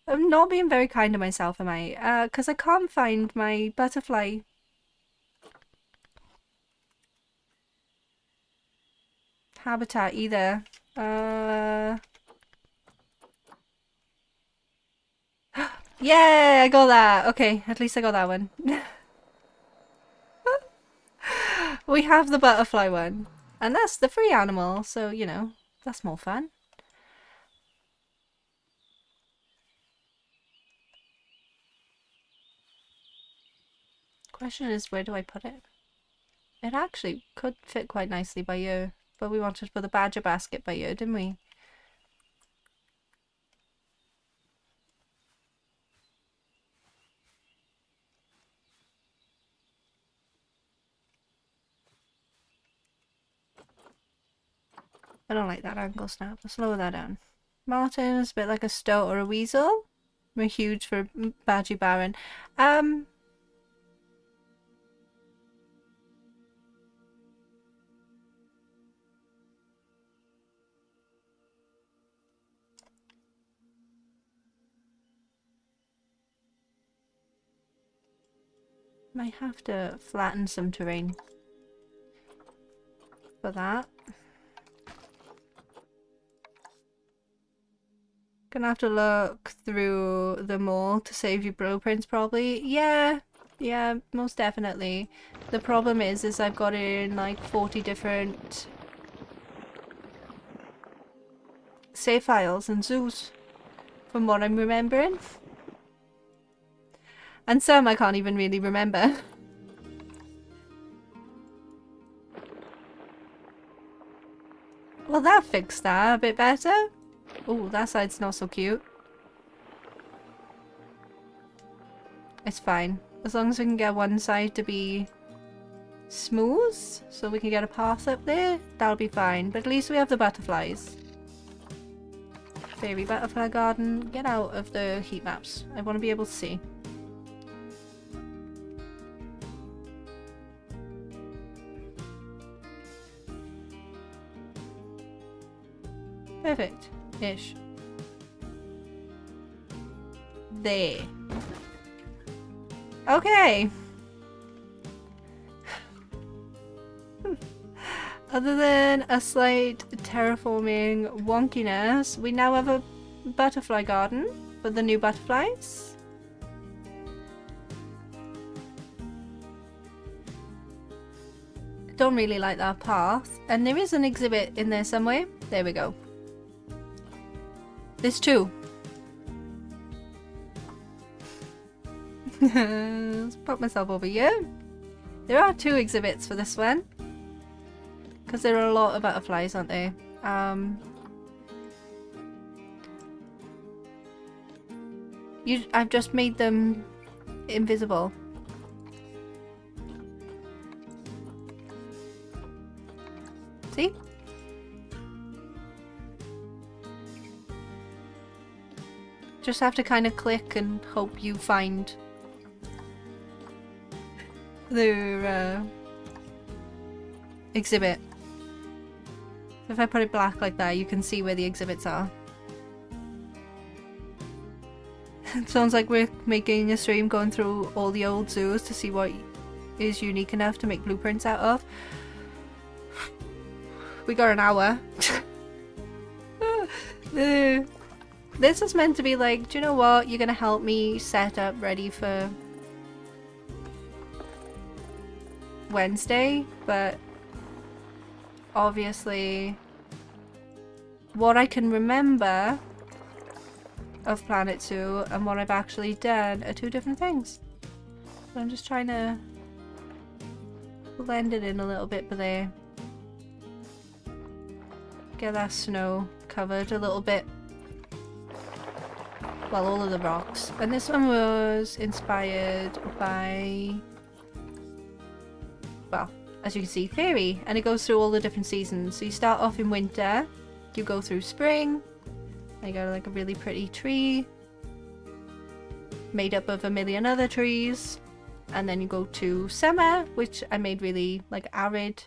I'm not being very kind to myself, am I? Because I can't find my butterfly. Habitat either. Yeah, I got that. Okay, at least I got that one. We have the butterfly one. And that's the free animal, so, you know, that's more fun. Question is, where do I put it? It actually could fit quite nicely by you, but we wanted to put the badger basket by here, didn't we? I don't like that angle snap. Let's lower that down. Martin is a bit like a stoat or a weasel. We're huge for Badgie Baron. Might have to flatten some terrain for that. Gonna have to look through them all to save you blueprints probably. Yeah, most definitely. The problem is I've got it in like 40 different save files and zoos from what I'm remembering. And some I can't even really remember. Well, that fixed that a bit better. Oh, that side's not so cute. It's fine. As long as we can get one side to be smooth, so we can get a path up there, that'll be fine. But at least we have the butterflies. Fairy butterfly garden, get out of the heat maps. I want to be able to see. Perfect-ish. There. Okay. Other than a slight terraforming wonkiness, we now have a butterfly garden for the new butterflies. Don't really like that path. And there is an exhibit in there somewhere. There we go. There's two. Let's pop myself over here. There are two exhibits for this one. Because there are a lot of butterflies, aren't there? I've just made them invisible. See? Just have to kind of click and hope you find their exhibit. If I put it black like that, you can see where the exhibits are. It sounds like we're making a stream going through all the old zoos to see what is unique enough to make blueprints out of. We got an hour. This is meant to be like, do you know what? You're gonna help me set up ready for Wednesday, but obviously what I can remember of Planet Zoo and what I've actually done are two different things. So I'm just trying to blend it in a little bit there. Get that snow covered a little bit. Well, all of the rocks. And this one was inspired by, well, as you can see, fairy. And it goes through all the different seasons. So you start off in winter, you go through spring, and you got like a really pretty tree made up of a million other trees. And then you go to summer, which I made really like arid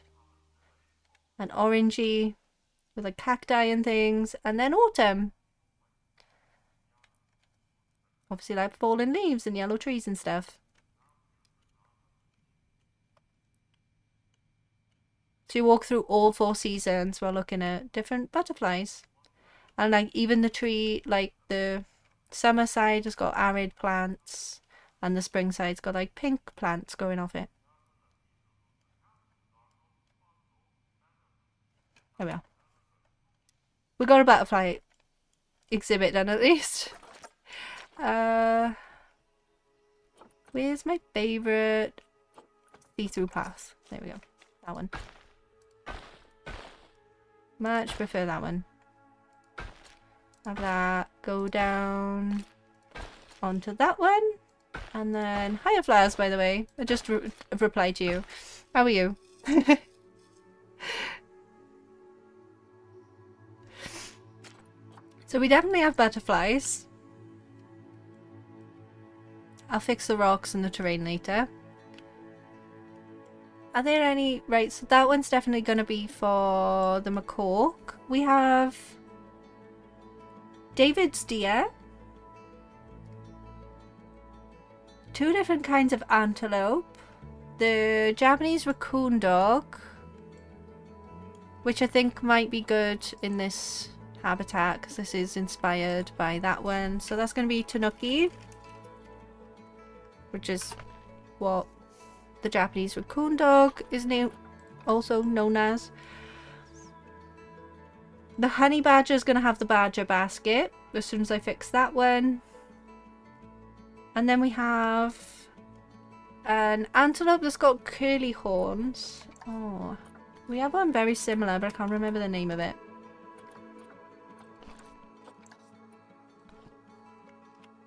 and orangey with like cacti and things. And then autumn. Obviously like fallen leaves and yellow trees and stuff. So you walk through all 4 seasons while looking at different butterflies. And like even the tree, like the summer side has got arid plants and the spring side's got like pink plants going off it. There we are. We got a butterfly exhibit done at least. Where's my favorite see-through path? There we go. That one. Much prefer that one. Have that go down onto that one. And then, hiya flowers, by the way. I just replied to you. How are you? So we definitely have butterflies. I'll fix the rocks and the terrain later. Are there any... Right, so that one's definitely going to be for the macaque. We have David's deer. 2 different kinds of antelope. The Japanese raccoon dog, which I think might be good in this habitat because this is inspired by that one. So that's going to be Tanuki, which is what the Japanese raccoon dog is also known as. The honey badger is going to have the badger basket as soon as I fix that one. And then we have an antelope that's got curly horns. Oh, we have one very similar, but I can't remember the name of it.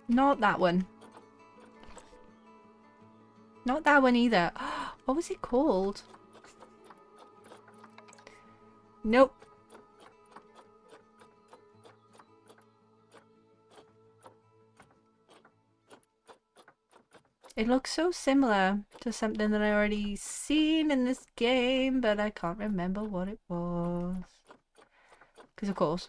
Not that one. Not that one either. What was it called? Nope. It looks so similar to something that I already seen in this game, but I can't remember what it was. Because of course.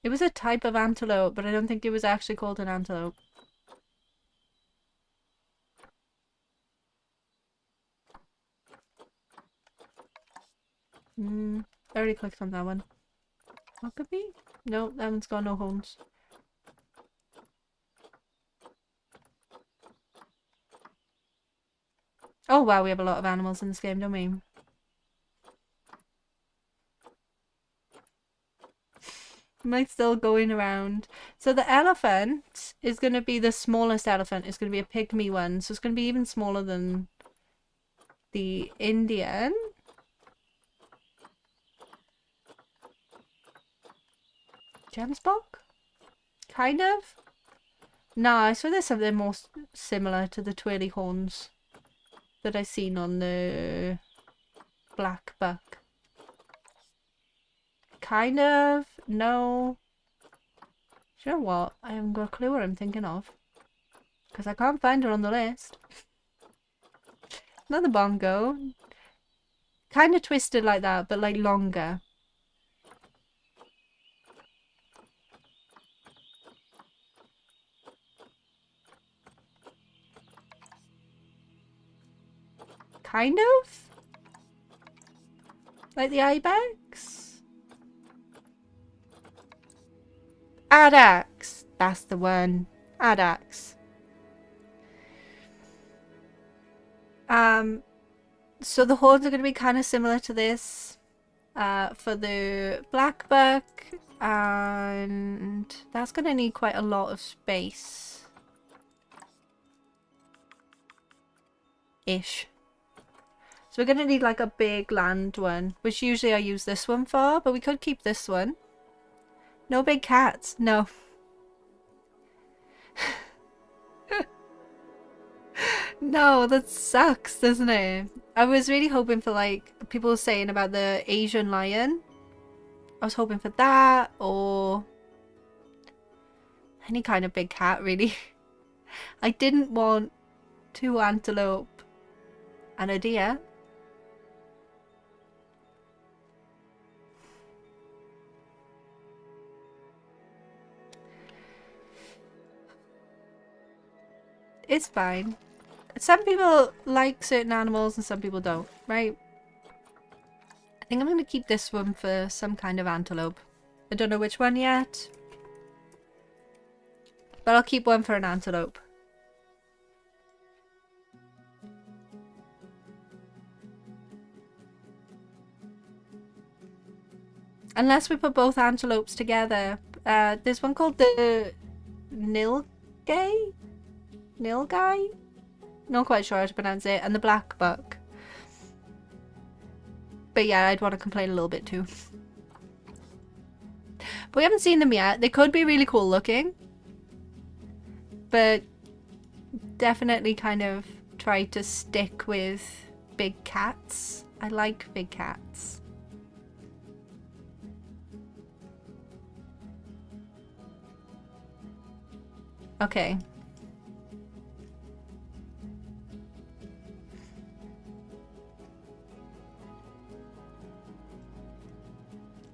It was a type of antelope, but I don't think it was actually called an antelope. I already clicked on that one. What could be? No, that one's got no horns. Oh wow, we have a lot of animals in this game, don't we? Am I still going around? So the elephant is going to be the smallest elephant. It's going to be a pygmy one. So it's going to be even smaller than the Indian. Gemsbok? Kind of? No, I swear there's something more similar to the twirly horns that I seen on the black buck. Kind of? No. Do you know what? I haven't got a clue what I'm thinking of. Because I can't find it on the list. Another bongo. Kind of twisted like that, but like longer. Kind of? Like the ibex? Addax. That's the one. Addax. So the horns are going to be kind of similar to this for the black buck, and that's going to need quite a lot of space. Ish. So we're going to need like a big land one, which usually I use this one for, but we could keep this one. No big cats. No. No, that sucks, doesn't it? I was really hoping for like, people were saying about the Asian lion. I was hoping for that, or any kind of big cat, really. I didn't want 2 antelope and a deer. It's fine. Some people like certain animals and some people don't, right? I think I'm going to keep this one for some kind of antelope. I don't know which one yet. But I'll keep one for an antelope. Unless we put both antelopes together. There's one called the Nilgai? Nilgai? Not quite sure how to pronounce it. And the black buck. but yeah, I'd want to complain a little bit too. But we haven't seen them yet. They could be really cool looking. But definitely kind of try to stick with big cats. I like big cats. Okay.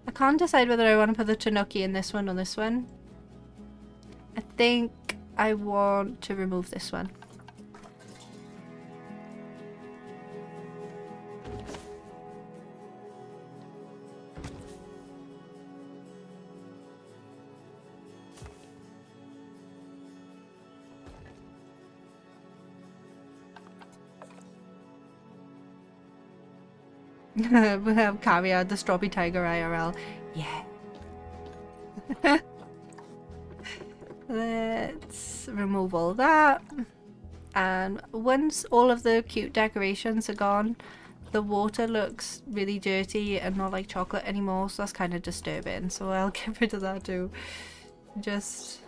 I can't decide whether I want to put the tanuki in this one or this one. I think I want to remove this one. We have Caviar, the Strawberry Tiger IRL. Yeah. Let's remove all that. And once all of the cute decorations are gone, the water looks really dirty and not like chocolate anymore, so that's kind of disturbing. So I'll get rid of that too. Just...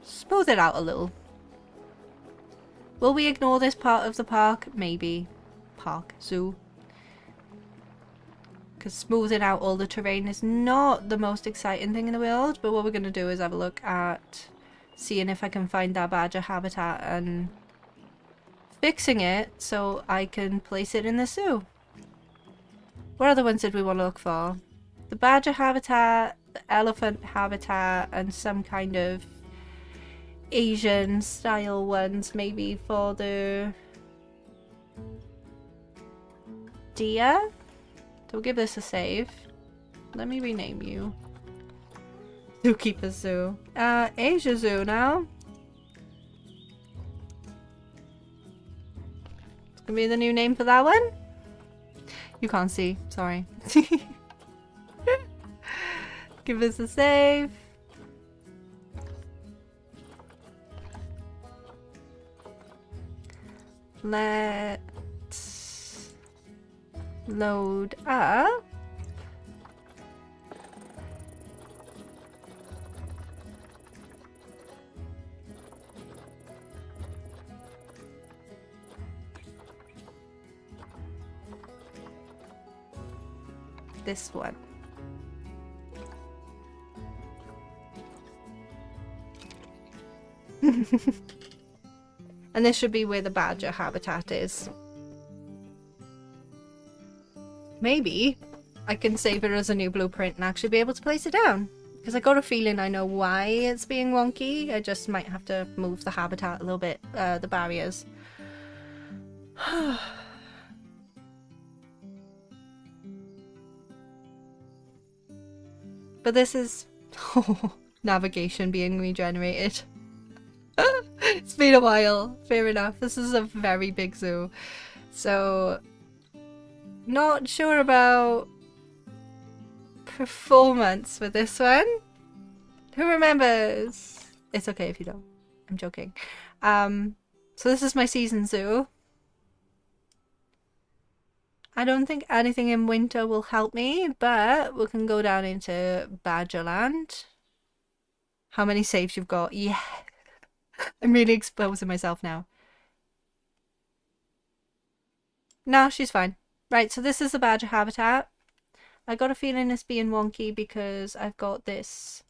smooth it out a little. Will we ignore this part of the park? Maybe. Park. Zoo. Because smoothing out all the terrain is not the most exciting thing in the world. But what we're going to do is have a look at seeing if I can find that badger habitat and fixing it so I can place it in the zoo. What other ones did we want to look for? The badger habitat, the elephant habitat, and some kind of Asian style ones maybe for the deer. So we'll give this a save. Let me rename you. Zookeeper Zoo. Asia Zoo now. It's gonna be the new name for that one. You can't see, sorry. Give this a save. Let's load up. This one. And this should be where the badger habitat is. Maybe I can save it as a new blueprint and actually be able to place it down. Because I got a feeling I know why it's being wonky. I just might have to move the habitat a little bit, the barriers. But this is navigation being regenerated. It's been a while, fair enough. This is a very big zoo. So, not sure about performance for this one. Who remembers? It's okay if you don't. I'm joking. So this is my season zoo. I don't think anything in winter will help me, but we can go down into Badgerland. How many saves you've got? Yeah. I'm really exposing myself now. No, she's fine. Right, so this is the badger habitat. I got a feeling it's being wonky because I've got this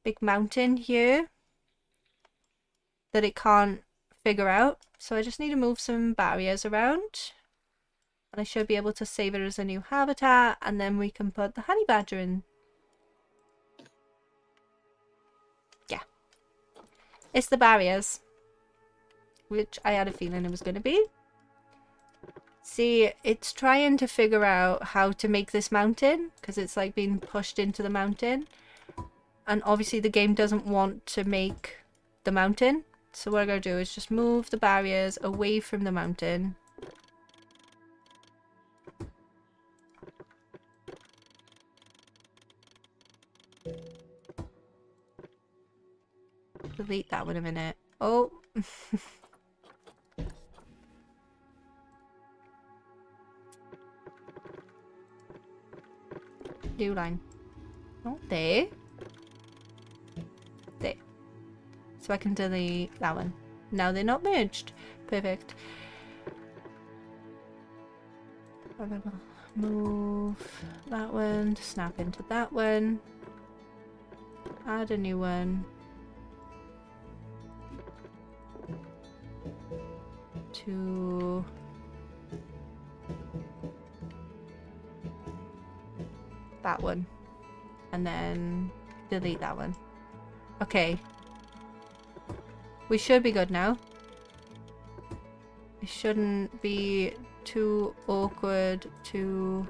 big mountain here that it can't figure out. So I just need to move some barriers around. And I should be able to save it as a new habitat, and then we can put the honey badger in. Yeah. It's the barriers, which I had a feeling it was going to be. See, it's trying to figure out how to make this mountain, because it's like being pushed into the mountain. And obviously the game doesn't want to make the mountain. So what I'm going to do is just move the barriers away from the mountain. Delete that one a minute. Oh. New line. Oh, there. There. So I can delete that one. Now they're not merged. Perfect. I'm gonna move that one to snap into that one. Add a new one. To that one. And then delete that one. Okay. We should be good now. It shouldn't be too awkward to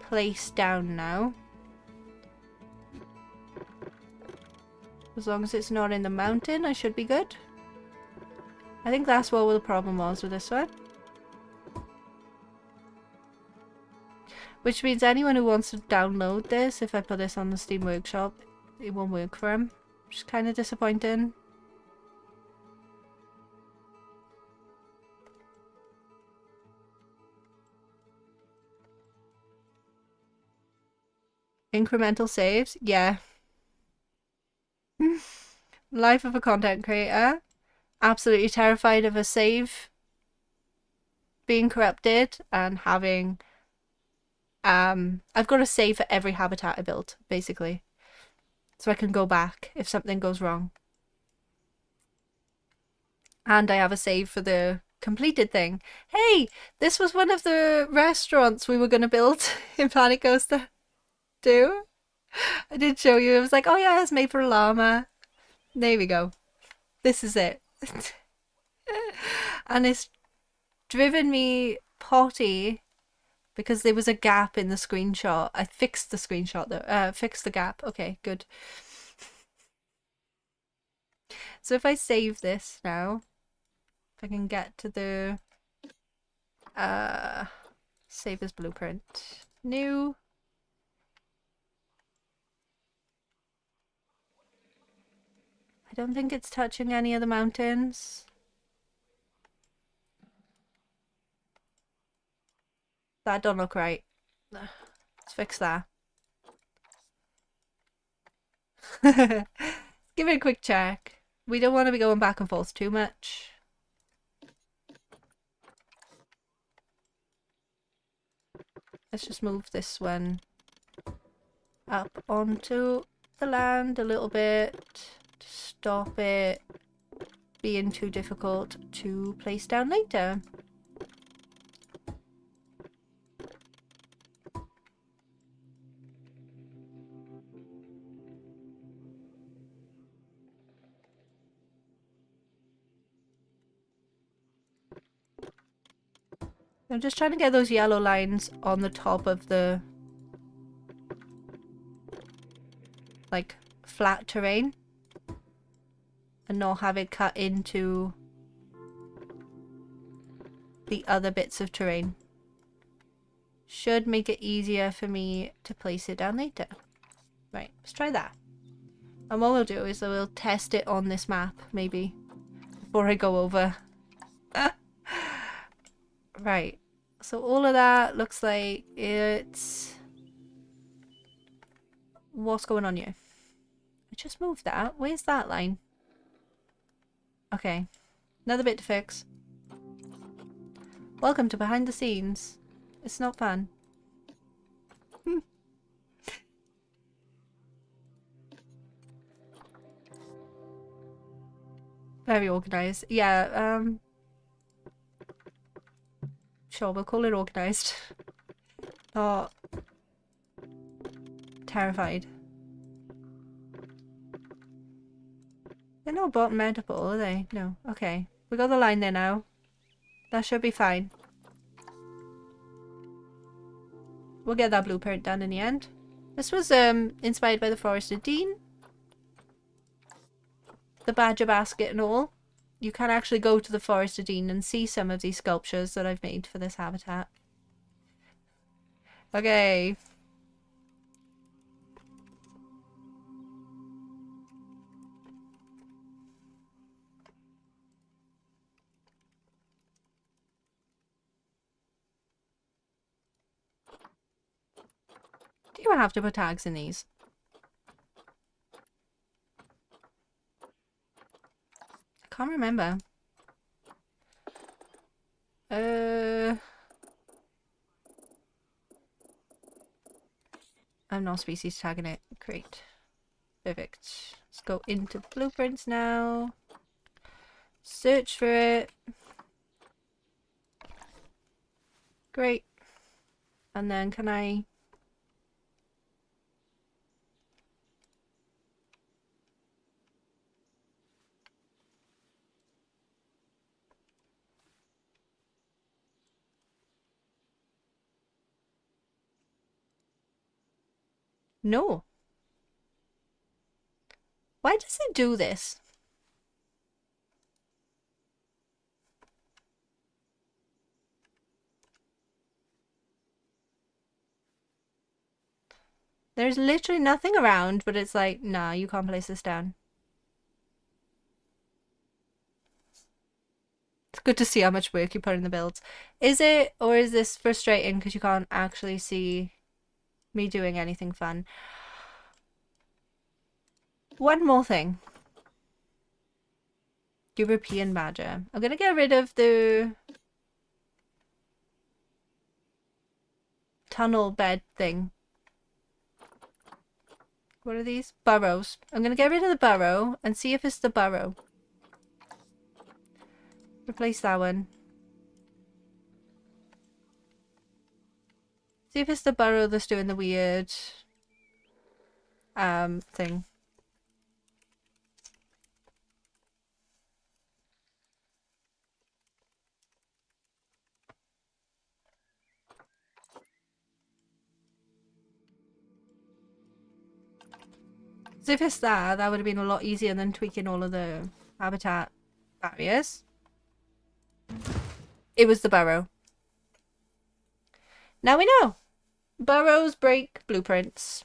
place down now. As long as it's not in the mountain, I should be good. I think that's what the problem was with this one. Which means anyone who wants to download this, if I put this on the Steam Workshop, it won't work for them. Which is kind of disappointing. Incremental saves? Yeah. Life of a content creator. Absolutely terrified of a save being corrupted and having I've got a save for every habitat I built, basically. So I can go back if something goes wrong. And I have a save for the completed thing. Hey, this was one of the restaurants we were going to build in Planet Coaster 2. I did show you. It was like, oh yeah, it's made for a llama. There we go. This is it. And it's driven me potty because there was a gap in the screenshot. I fixed the screenshot though. Fixed the gap. Okay, good. So if I save this now, if I can get to the save as blueprint. New. I don't think it's touching any of the mountains. That don't look right. Let's fix that. Give it a quick check. We don't want to be going back and forth too much. Let's just move this one up onto the land a little bit to stop it being too difficult to place down later. I'm just trying to get those yellow lines on the top of the like flat terrain and not have it cut into the other bits of terrain. Should make it easier for me to place it down later. Right, let's try that. And what we'll do is we'll test it on this map, maybe, before I go over. Right, so all of that looks like it's... What's going on here? I just moved that. Where's that line? Okay, another bit to fix. Welcome to behind the scenes. It's not fun. Very organized. Yeah, sure, we'll call it organized. Not terrified. They're not bottom editable, are they? No. Okay. We got the line there now. That should be fine. We'll get that blueprint done in the end. This was inspired by the Forest of Dean. The badger basket and all. You can actually go to the Forest of Dean and see some of these sculptures that I've made for this habitat. Okay. do I have to put tags in these? I can't remember. I'm not species tagging it. Great. Perfect. Let's go into blueprints now. Search for it. Great. And then can I... No. Why does it do this? There's literally nothing around, but it's like, nah, you can't place this down. It's good to see how much work you put in the builds. Is it, or is this frustrating because you can't actually see me doing anything fun? One more thing. European badger. I'm gonna get rid of the tunnel bed thing. What are these? Burrows. I'm gonna get rid of the burrow and see if it's the burrow. Replace that one. See if it's the burrow that's doing the weird thing. So if it's that would have been a lot easier than tweaking all of the habitat barriers. It was the burrow. Now we know. Burrows break blueprints.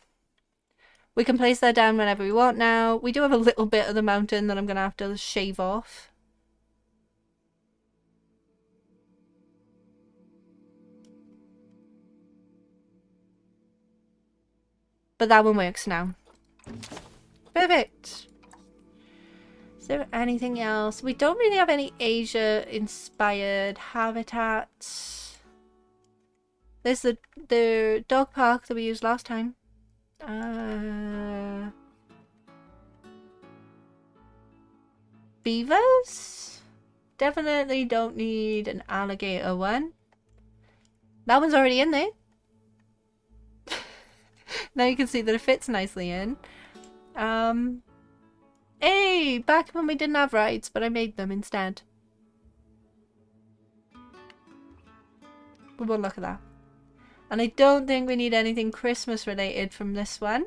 We can place that down whenever we want now. We do have a little bit of the mountain that I'm going to have to shave off. But that one works now. Perfect. Is there anything else? We don't really have any Asia-inspired habitats. There's the dog park that we used last time. Beavers? Definitely don't need an alligator one. That one's already in there. Now you can see that it fits nicely in. Hey, back when we didn't have rides, but I made them instead. But we'll look at that. And I don't think we need anything Christmas related from this one.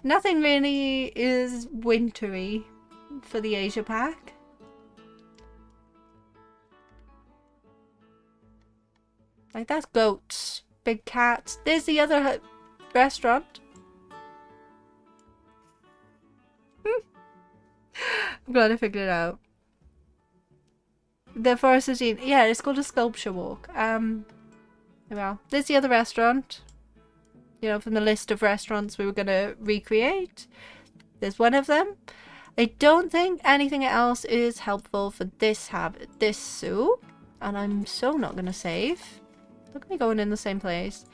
Nothing really is wintry for the Asia pack. Like, that's goats, big cats. There's the other restaurant. I'm glad I figured it out. The forest is in, yeah, it's called a sculpture walk. Well, there's the other restaurant. You know, from the list of restaurants we were gonna recreate. There's one of them. I don't think anything else is helpful for this zoo. And I'm so not gonna save. Look at me going in the same place.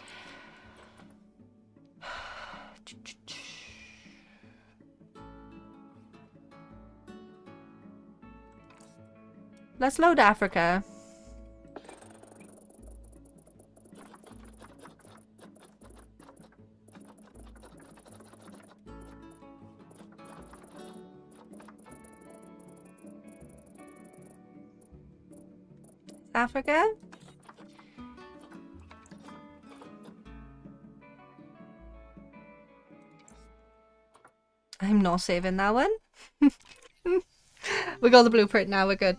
Let's load Africa. Africa? I'm not saving that one. We got the blueprint now, we're good.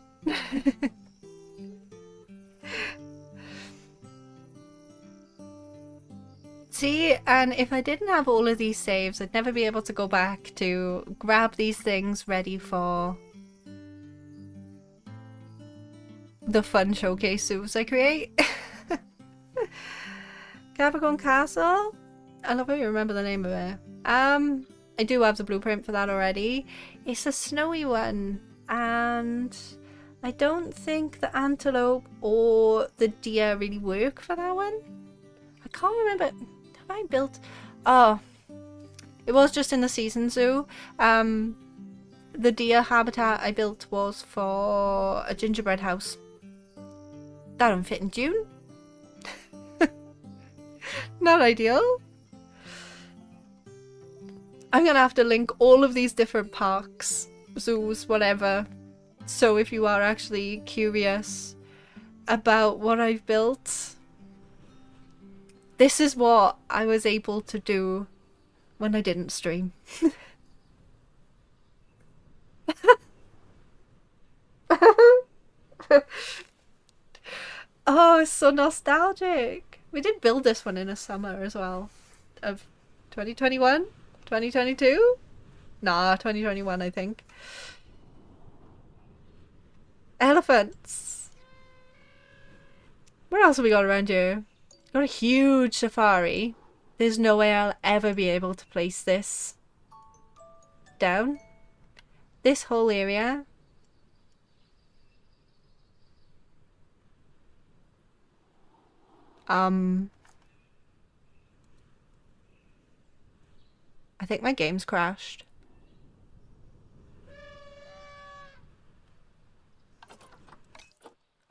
See, and if I didn't have all of these saves, I'd never be able to go back to grab these things ready for the fun showcase zoos I create. Capricorn Castle? I love how you remember the name of it. I do have the blueprint for that already. It's a snowy one, and I don't think the antelope or the deer really work for that one. I can't remember. Have I built... Oh, it was just in the season zoo. The deer habitat I built was for a gingerbread house. That don't fit in June. Not ideal. I'm gonna have to link all of these different parks, zoos, whatever. So if you are actually curious about what I've built, this is what I was able to do when I didn't stream. Oh, it's so nostalgic. We did build this one in a summer as well. Of 2021? 2022? Nah, 2021 I think. Elephants. What else have we got around here? Got a huge safari. There's no way I'll ever be able to place this down. This whole area. I think my game's crashed.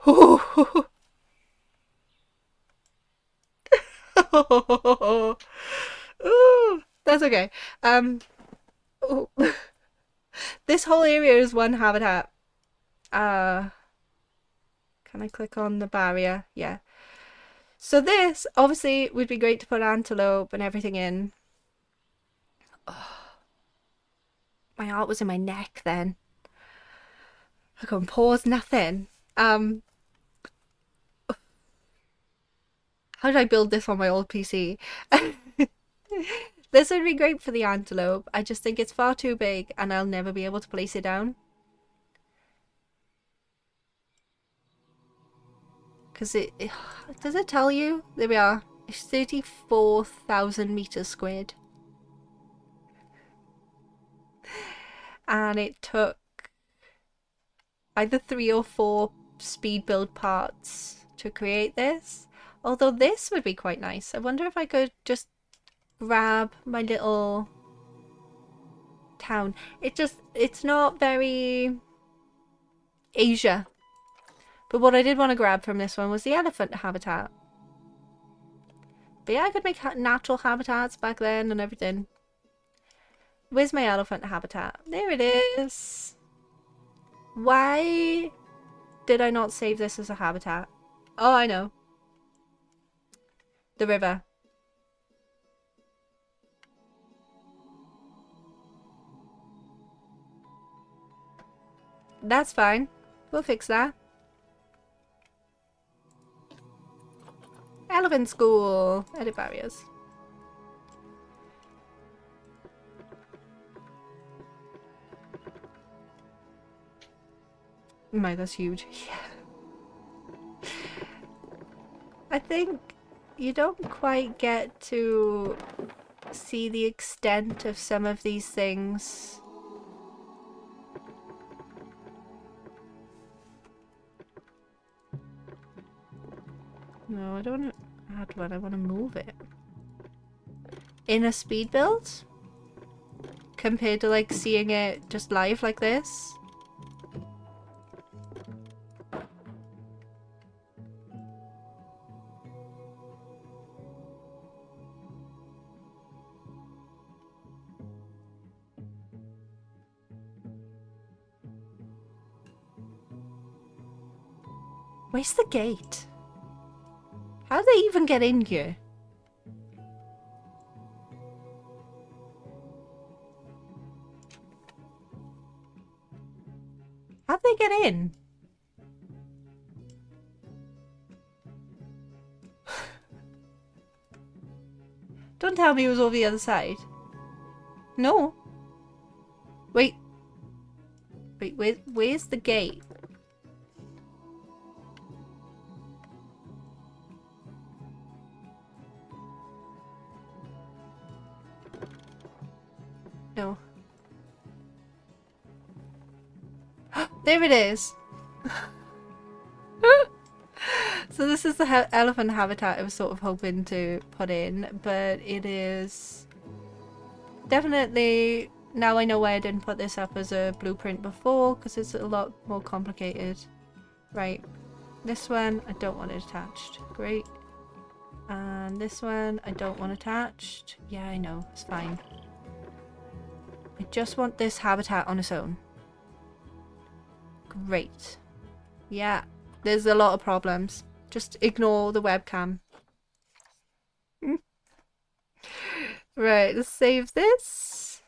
Ooh, that's okay. Ooh. This whole area is one habitat. Can I click on the barrier? Yeah. So this, obviously, would be great to put antelope and everything in. Oh, my heart was in my neck then. I couldn't pause, nothing. How did I build this on my old PC? This would be great for the antelope. I just think it's far too big and I'll never be able to place it down. Because does it tell you? There we are. It's 34,000 meters squared. And it took either 3 or 4 speed build parts to create this. Although this would be quite nice. I wonder if I could just grab my little town. It's not very Asia. But what I did want to grab from this one was the elephant habitat. But yeah, I could make natural habitats back then and everything. Where's my elephant habitat? There it is. Why did I not save this as a habitat? Oh, I know. The river. That's fine. We'll fix that. Elephant school. Edit barriers. My, that's huge. Yeah. I think you don't quite get to see the extent of some of these things. No, I don't want to add one. I want to move it. In a speed build? Compared to like seeing it just live like this? Where's the gate? How do they even get in here? How'd they get in? Don't tell me it was over the other side. No. Wait. Wait, where's the gate? No. There it is. So this is the elephant habitat I was sort of hoping to put in, but it is definitely, now I know why I didn't put this up as a blueprint before, because it's a lot more complicated. Right, this one I don't want it attached. Great. And this one I don't want attached. Yeah, I know, it's fine. I just want this habitat on its own. Great. Yeah, there's a lot of problems. Just ignore the webcam. Right, let's save this.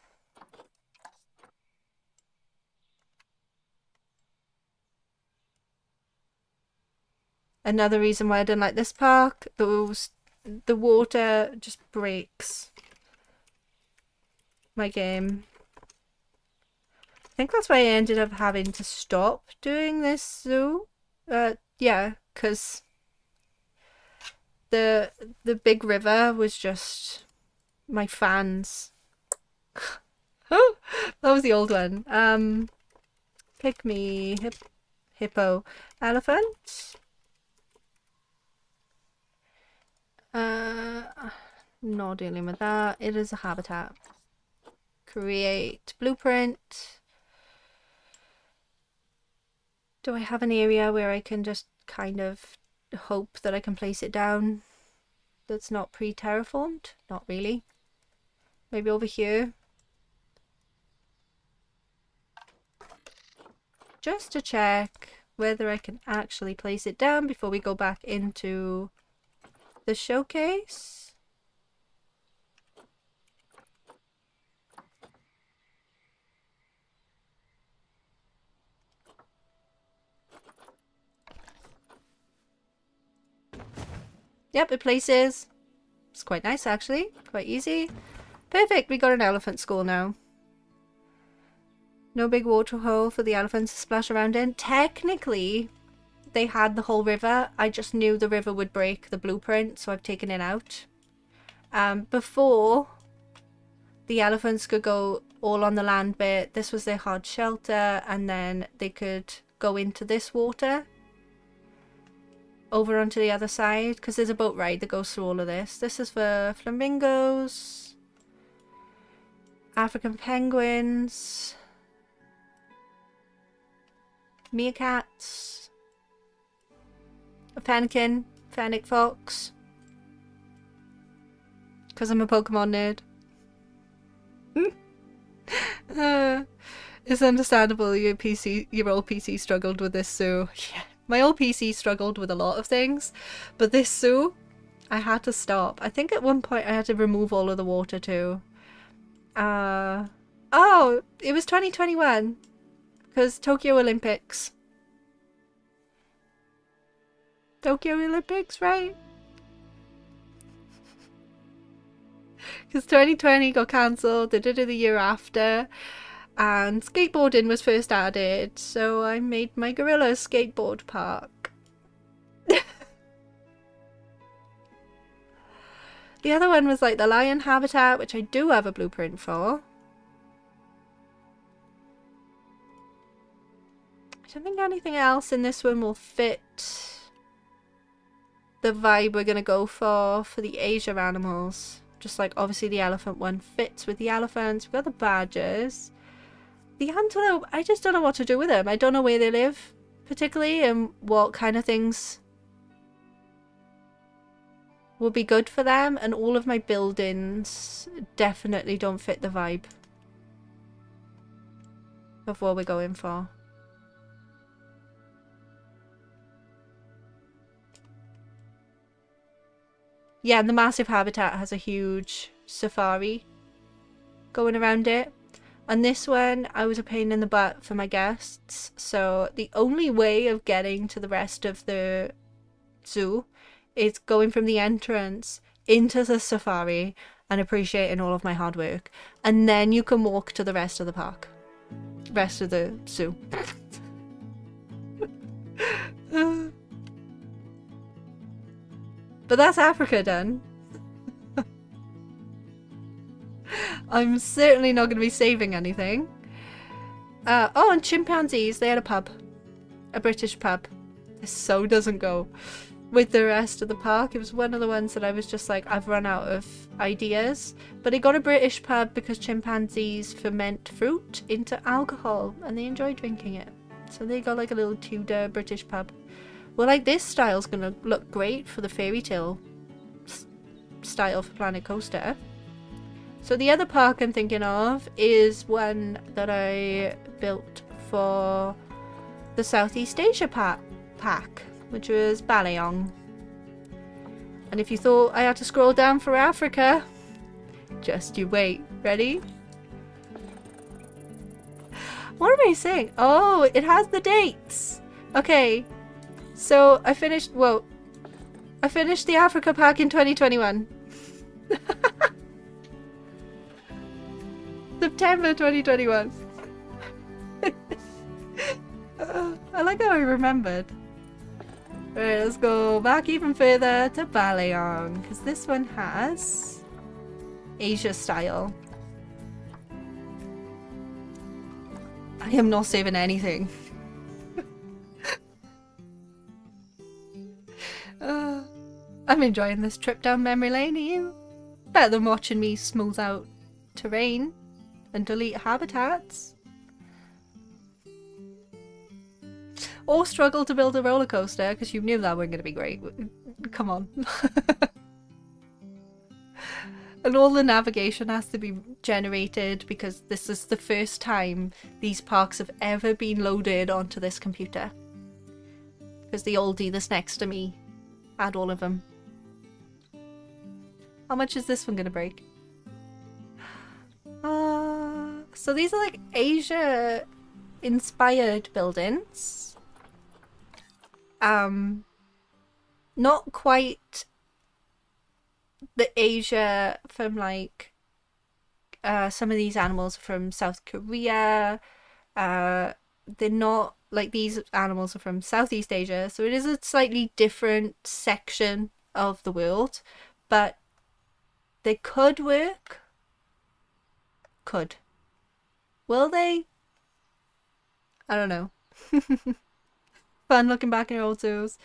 Another reason why I didn't like this park, the water just breaks my game. I think that's why I ended up having to stop doing this zoo. Yeah, because the big river was just my fans. Oh, that was the old one. Pick me, hippo, elephant. Not dealing with that. It is a habitat. Create blueprint. Do I have an area where I can just kind of hope that I can place it down that's not pre-terraformed? Not really. Maybe over here. Just to check whether I can actually place it down before we go back into the showcase. Yep, it places. It's quite nice actually, quite easy. Perfect, we got an elephant school now. No big water hole for the elephants to splash around in. Technically, they had the whole river. I just knew the river would break the blueprint, so I've taken it out. Before, the elephants could go all on the land bit. This was their hard shelter, and then they could go into this water over onto the other side, because there's a boat ride that goes through all of this. This is for flamingos, African penguins, meerkats, a fennec fox, because I'm a Pokemon nerd. It's understandable your old PC struggled with this zoo. Yeah, my old PC struggled with a lot of things, but this zoo, I had to stop. I think at one point I had to remove all of the water too. Oh, it was 2021, because Tokyo Olympics. Tokyo Olympics, right? Because 2020 got cancelled, they did it the year after, and skateboarding was first added, so I made my gorilla skateboard park. The other one was like the lion habitat, which I do have a blueprint for. I don't think anything else in this one will fit the vibe we're going to go for the Asia animals. Just like obviously the elephant one fits with the elephants. We've got the badgers. The antelope, I just don't know what to do with them. I don't know where they live particularly and what kind of things will be good for them, and all of my buildings definitely don't fit the vibe of what we're going for. Yeah, and the massive habitat has a huge safari going around it. And this one, I was a pain in the butt for my guests, so the only way of getting to the rest of the zoo is going from the entrance into the safari and appreciating all of my hard work. And then you can walk to the rest of the park. Rest of the zoo. But that's Africa done. I'm certainly not going to be saving anything. Oh, and chimpanzees, they had a pub. A British pub. This so doesn't go with the rest of the park. It was one of the ones that I was just like, I've run out of ideas. But it got a British pub because chimpanzees ferment fruit into alcohol and they enjoy drinking it. So they got like a little Tudor British pub. Well, like this style's gonna look great for the fairy tale style for Planet Coaster. So the other park I'm thinking of is one that I built for the Southeast Asia pack, which was Baleong. And if you thought I had to scroll down for Africa, just you wait. Ready? What am I saying? Oh, it has the dates. Okay, so I finished the Africa pack in 2021. September 2021. I like how I remembered. Alright, let's go back even further to Baleong, because this one has Asia style. I am not saving anything. I'm enjoying this trip down memory lane, are you? Better than watching me smooth out terrain and delete habitats. Or struggle to build a roller coaster because you knew that wasn't going to be great. Come on. And all the navigation has to be generated because this is the first time these parks have ever been loaded onto this computer. Because the oldie that's next to me had all of them. How much is this one going to break? So these are like Asia inspired buildings. Not quite the Asia from like some of these animals are from South Korea. They're not like these animals are from Southeast Asia, so it is a slightly different section of the world, but they could work. Could. Will they? I don't know. Fun looking back in your old zoos.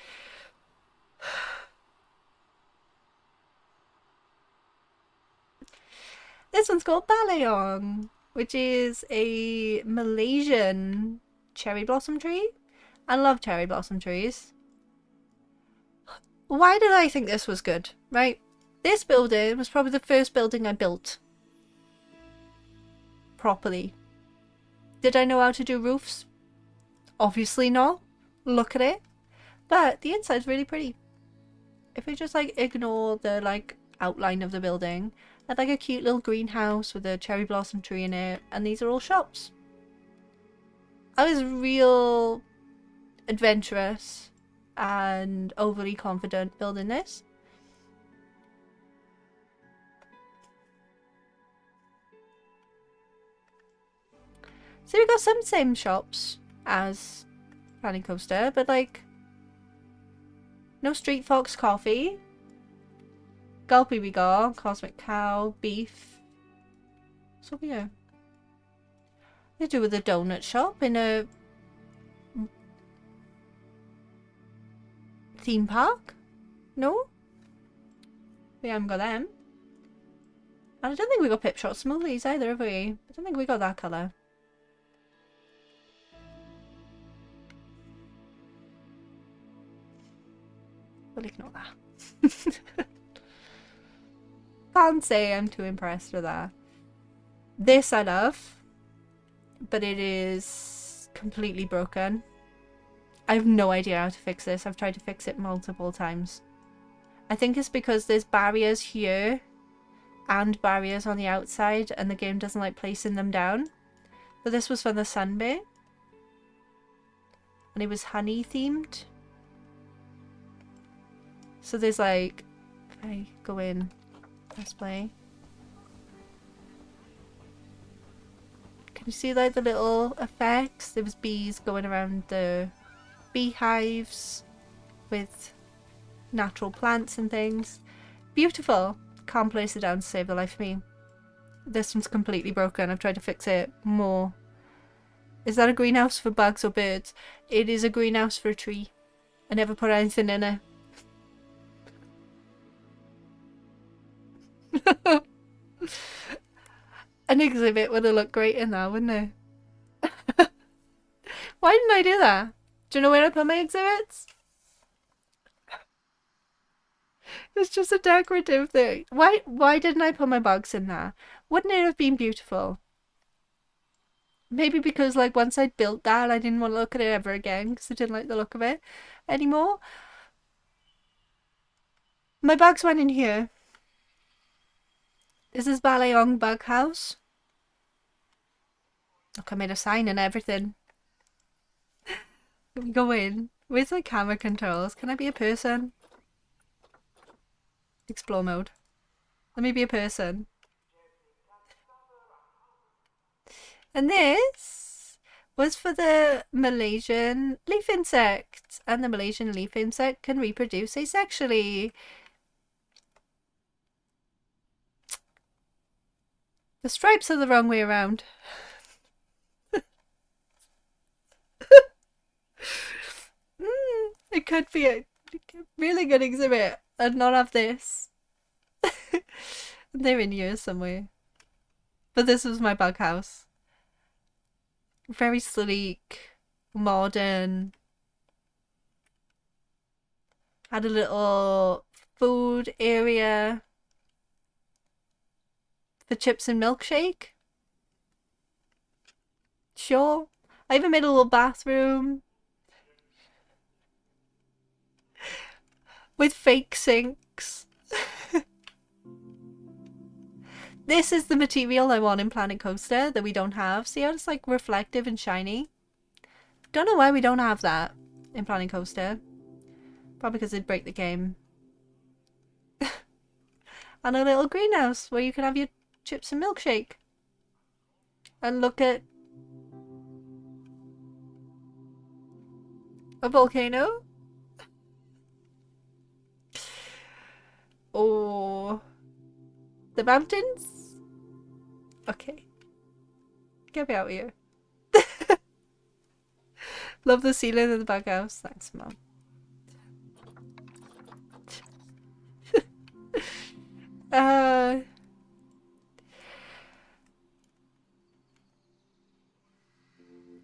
This one's called Baleong, which is a Malaysian cherry blossom tree. I love cherry blossom trees. Why did I think this was good, right? This building was probably the first building I built properly. Did I know how to do roofs? Obviously not. Look at it. But the inside's really pretty. If we just like ignore the like outline of the building, I had like a cute little greenhouse with a cherry blossom tree in it, and these are all shops. I was real adventurous and overly confident building this. So we got some same shops as Planet Coaster, but like no Street Fox coffee. Gulpee we got, Cosmic Cow, beef. So yeah. They do with a donut shop in a theme park? No? We haven't got them. And I don't think we got Pip Shot Smoothies either, have we? I don't think we got that colour. We'll ignore that. Can't say I'm too impressed with that. This I love, but it is completely broken. I have no idea how to fix this. I've tried to fix it multiple times. I think it's because there's barriers here and barriers on the outside and the game doesn't like placing them down. But this was from the Sun Bay. And it was honey themed. So there's like, if I go in, press play. Can you see like the little effects? There was bees going around the beehives with natural plants and things. Beautiful. Can't place it down to save the life of me. This one's completely broken. I've tried to fix it more. Is that a greenhouse for bugs or birds? It is a greenhouse for a tree. I never put anything in it. An exhibit would have looked great in that, wouldn't it? Why didn't I do that? Do you know where I put my exhibits? It's just a decorative thing. Why didn't I put my bugs in there? Wouldn't it have been beautiful? Maybe because, like, once I'd built that, I didn't want to look at it ever again because I didn't like the look of it anymore. My bugs went in here. This is Baleong Bug House. Look, I made a sign and everything. Can we go in? Where's my camera controls? Can I be a person? Explore mode. Let me be a person. And this was for the Malaysian leaf insect. And the Malaysian leaf insect can reproduce asexually. The stripes are the wrong way around. It could be a really good exhibit and not have this. They're in here somewhere. But this was my bug house. Very sleek, modern. Had a little food area for chips and milkshake. Sure. I even made a little bathroom with fake sinks. This is the material I want in Planet Coaster that we don't have. See how it's like reflective and shiny? Don't know why we don't have that in Planet Coaster. Probably because it'd break the game. And a little greenhouse where you can have your chips and milkshake. And look at a volcano. Or the mountains. Okay. Get me out of here. Love the ceiling of the bug house. Thanks, Mom.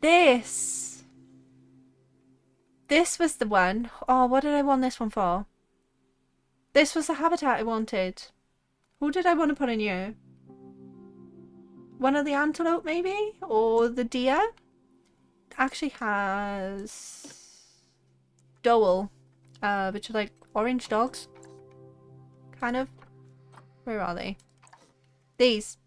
This was the one. Oh, what did I want this one for? This was the habitat I wanted. Who did I want to put in here? One of the antelope, maybe? Or the deer? Actually has Dole, which are like orange dogs. Kind of. Where are they? These.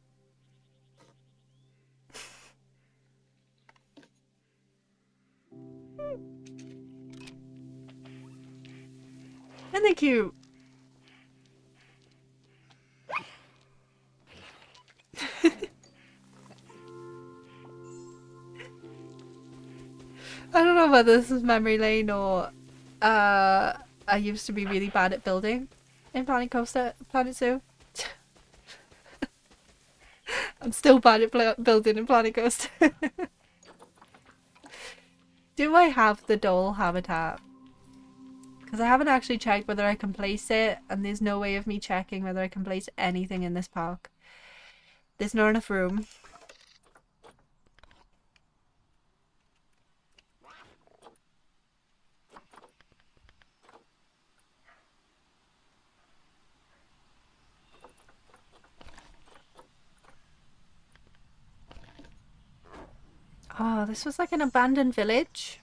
And they're cute. I don't know whether this is memory lane or I used to be really bad at building in Planet Coaster, Planet Zoo. I'm still bad at building in Planet Coaster. Do I have the Dole habitat? Because I haven't actually checked whether I can place it, and there's no way of me checking whether I can place anything in this park. There's not enough room. Oh, this was like an abandoned village.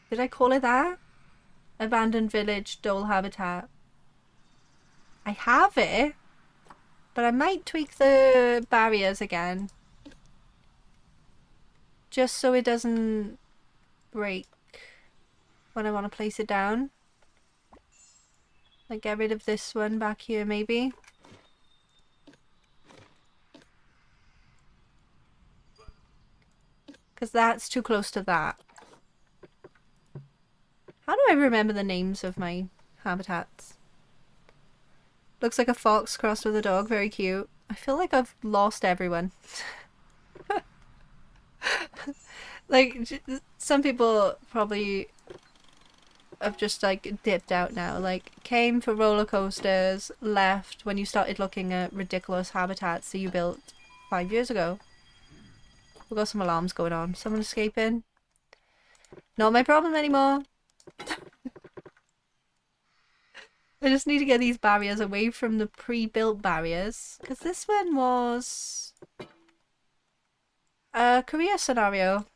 Did I call it that? Abandoned village, Dole habitat. I have it, but I might tweak the barriers again. Just so it doesn't break when I want to place it down. Like get rid of this one back here maybe. Because that's too close to that. How do I remember the names of my habitats? Looks like a fox crossed with a dog. Very cute. I feel like I've lost everyone. Like, some people probably have just, like, dipped out now. Like, came for roller coasters, left when you started looking at ridiculous habitats that you built 5 years ago. We've got some alarms going on. Someone escaping. Not my problem anymore. I just need to get these barriers away from the pre-built barriers. Because this one was a career scenario.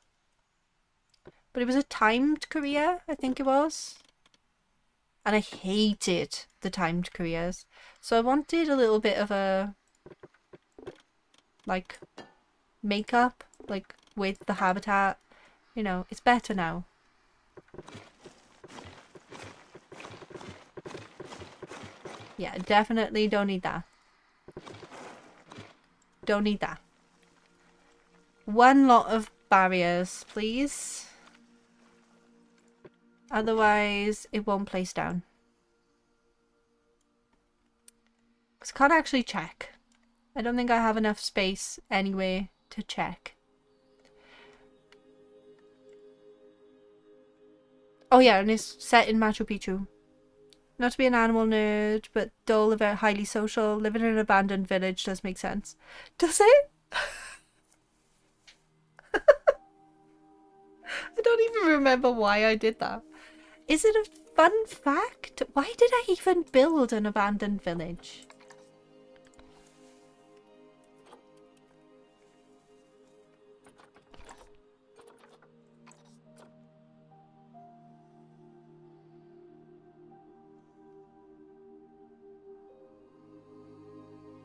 But it was a timed career, I think it was. And I hated the timed careers. So I wanted a little bit of a, like, makeup, like, with the habitat. You know, it's better now. Yeah, definitely don't need that. Don't need that. One lot of barriers, please. Otherwise, it won't place down. Because I can't actually check. I don't think I have enough space anyway to check. Oh yeah, and it's set in Machu Picchu. Not to be an animal nerd, but dull, very highly social. Living in an abandoned village does make sense. Does it? I don't even remember why I did that. Is it a fun fact? Why did I even build an abandoned village?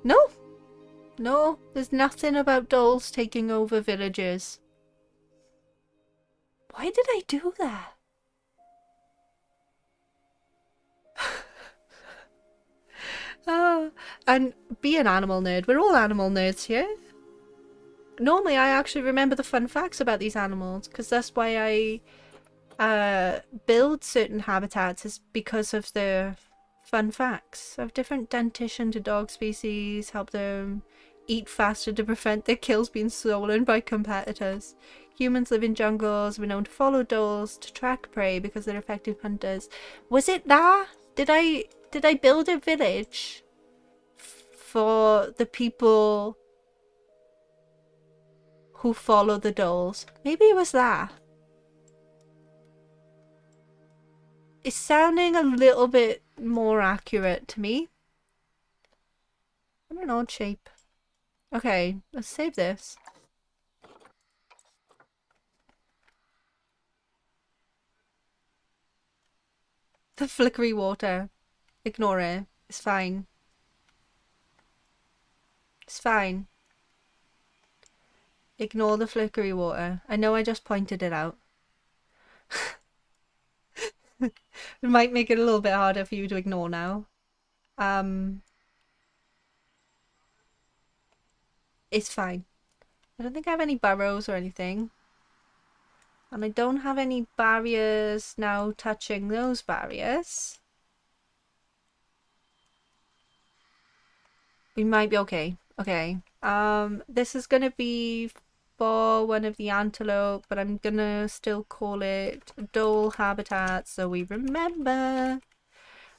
No. No, there's nothing about dolls taking over villages. Why did I do that? Oh, and be an animal nerd. We're all animal nerds here. Normally, I actually remember the fun facts about these animals, because that's why I build certain habitats, is because of the fun facts of different dentition to dog species, help them eat faster to prevent their kills being stolen by competitors. Humans live in jungles, we're known to follow dolls to track prey because they're effective hunters. Was it that? Did I build a village for the people who follow the dolls? Maybe it was that. It's sounding a little bit more accurate to me. I'm an odd shape. Okay, let's save this. The flickery water. Ignore it. It's fine. It's fine. Ignore the flickery water. I know I just pointed it out. It might make it a little bit harder for you to ignore now. It's fine. I don't think I have any burrows or anything. And I don't have any barriers now touching those barriers. We might be okay. Okay. This is gonna be for one of the antelope, but I'm gonna still call it Dole Habitat so we remember.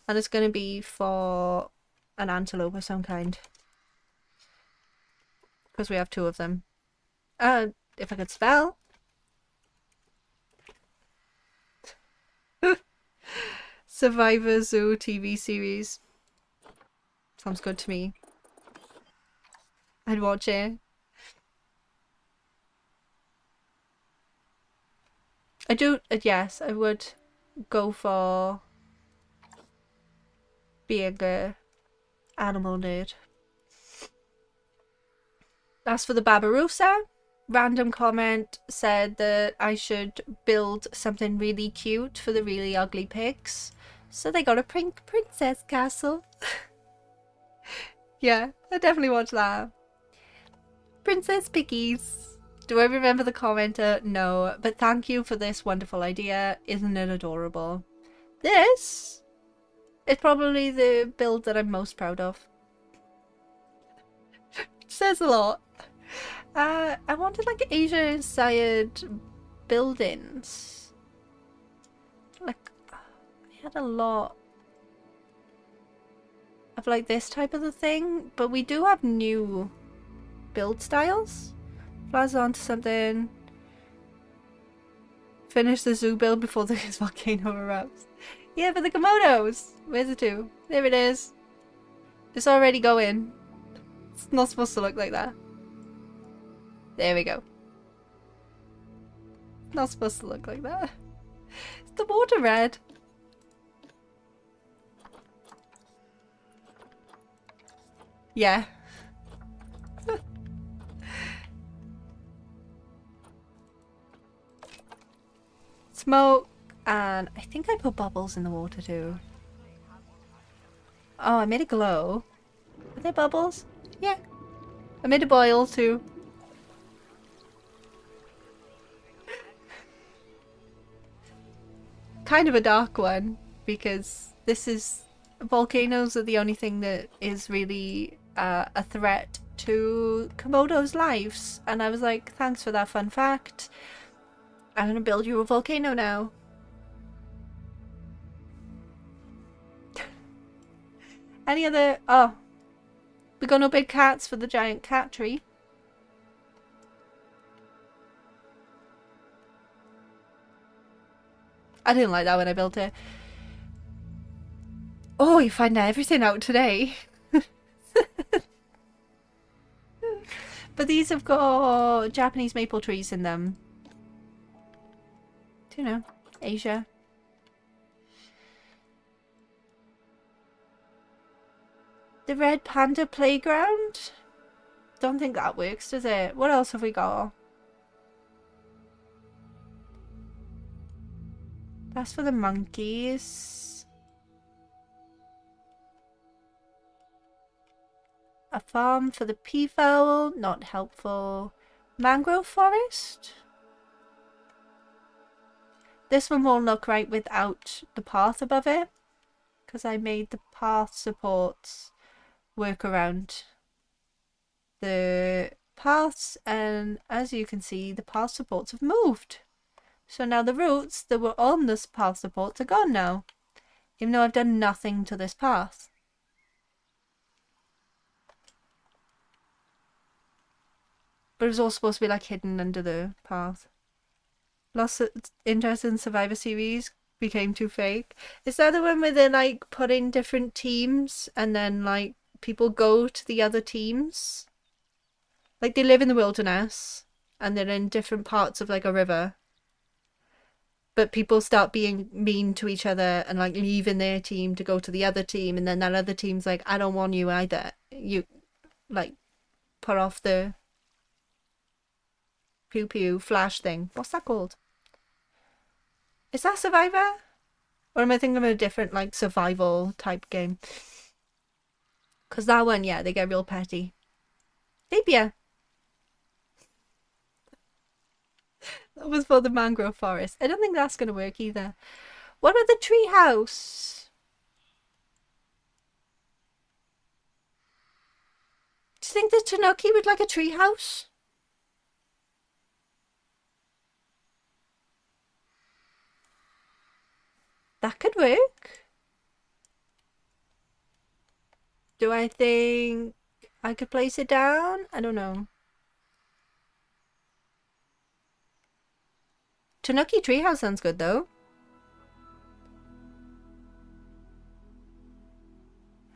And it's gonna be for an antelope of some kind. Because we have two of them. If I could spell. Survivor Zoo TV series. Sounds good to me. I'd watch it. I do, yes, I would go for being a animal nerd. As for the Barbarossa, random comment said that I should build something really cute for the really ugly pigs. So they got a pink princess castle. Yeah, I definitely watched that. Princess Piggies. Do I remember the commenter? No, but thank you for this wonderful idea. Isn't it adorable? This It's probably the build that I'm most proud of. Says a lot. I wanted like Asia-inspired buildings. Like, I had a lot of like this type of a thing, but we do have new build styles. Flies onto something. Finish the zoo build before the volcano erupts. Yeah, but the Komodos! Where's the two? There it is. It's already going. It's not supposed to look like that. There we go. Not supposed to look like that. Is the water red? Yeah. Smoke, and I think I put bubbles in the water too. Oh, I made it glow. Are there bubbles? Yeah. I made it boil too. Kind of a dark one, because this is... volcanoes are the only thing that is really a threat to Komodo's lives. And I was like, thanks for that fun fact. I'm gonna build you a volcano now. Any other... oh. We got no big cats for the giant cat tree. I didn't like that when I built it. Oh, you find everything out today. But these have got Japanese maple trees in them. You know, Asia. The Red Panda Playground? Don't think that works, does it? What else have we got? That's for the monkeys. A farm for the peafowl, not helpful. Mangrove forest? This one won't look right without the path above it, because I made the path supports work around the paths, and as you can see, the path supports have moved. So now the roots that were on this path supports are gone now, even though I've done nothing to this path. But it was all supposed to be like hidden under the path. Lost interest in Survivor series, became too fake. Is that the one where they're like putting different teams and then like people go to the other teams? Like they live in the wilderness and they're in different parts of like a river. But people start being mean to each other and like leaving their team to go to the other team, and then that other team's like, I don't want you either. You like put off the pew pew flash thing. What's that called? Is that Survivor? Or am I thinking of a different like survival type game? Because that one, yeah, they get real petty. Labia. That was for the mangrove forest. I don't think that's going to work either. What about the tree house? Do you think the Tanuki would like a tree house? That could work. Do I think I could place it down? I don't know. Tanuki treehouse sounds good though.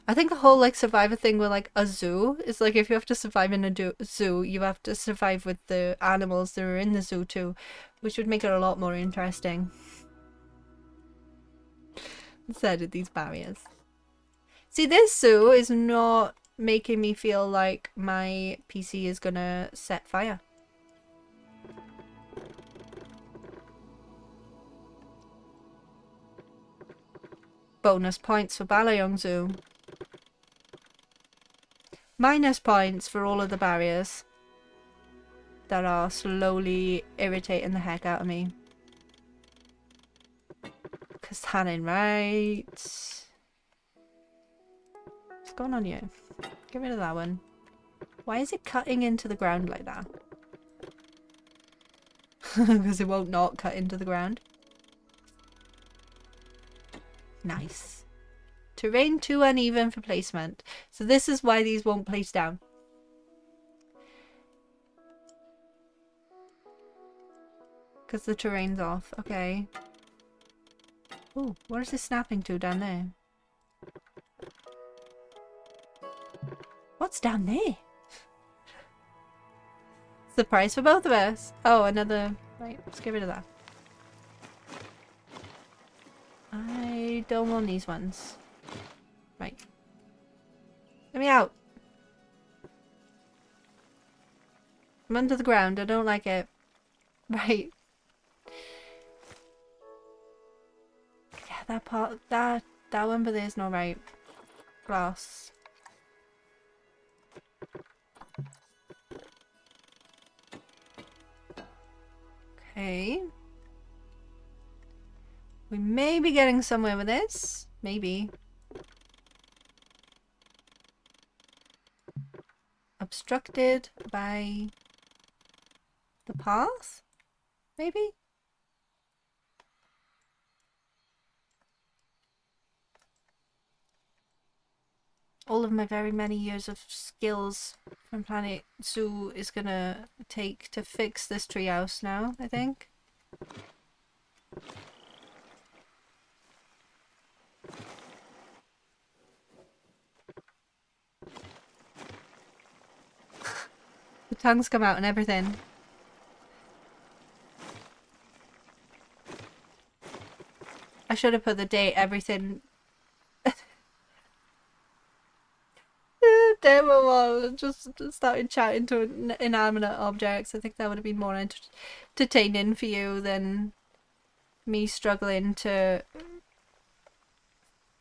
I think the whole like survivor thing with like a zoo is like if you have to survive in a zoo, you have to survive with the animals that are in the zoo too, which would make it a lot more interesting. Instead of these barriers. See, this zoo is not making me feel like my PC is gonna set fire. Bonus points for Balayong Zoo. Minus points for all of the barriers that are slowly irritating the heck out of me. Because that ain't right. going on here? Get rid of that one. Why is it cutting into the ground like that? Because it won't not cut into the ground. Nice. Terrain too uneven for placement. So this is why these won't place down. Because the terrain's off. Okay. Ooh, what is this snapping to down there? What's down there? Surprise for both of us. Oh, another... Right, let's get rid of that. I don't want these ones. Right. Let me out. I'm under the ground. I don't like it. Right. Yeah, that part... That one, but there's not right. Glass. Okay. We may be getting somewhere with this. Maybe. Obstructed by the path? Maybe? All of my very many years of skills from Planet Zoo is gonna take to fix this treehouse now, I think. The tongues come out and everything. I should have put the date, everything. Demo while just started chatting to inanimate objects. I think that would have been more entertaining for you than me struggling to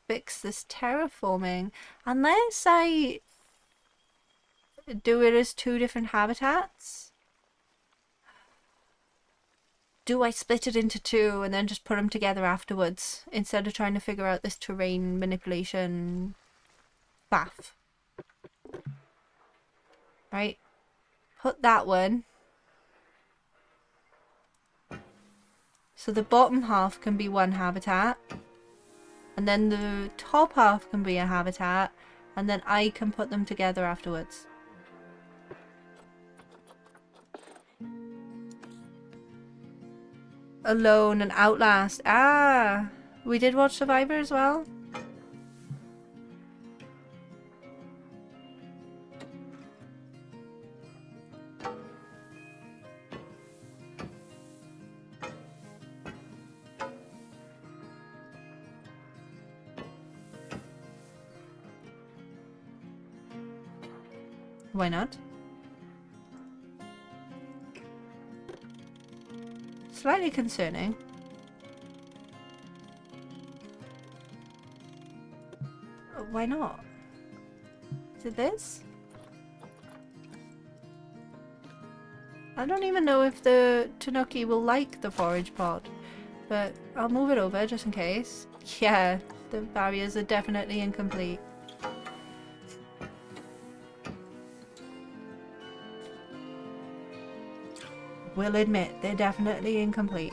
fix this terraforming. Unless I do it as 2 different habitats. Do I split it into 2 and then just put them together afterwards instead of trying to figure out this terrain manipulation faff? Right, put that one. So the bottom half can be one habitat. And then the top half can be a habitat. And then I can put them together afterwards. Alone and Outlast. Ah, we did watch Survivor as well. Why not? Slightly concerning. Why not? Is it this? I don't even know if the Tanuki will like the forage pod, but I'll move it over just in case. Yeah, the barriers are definitely incomplete. Will admit they're definitely incomplete.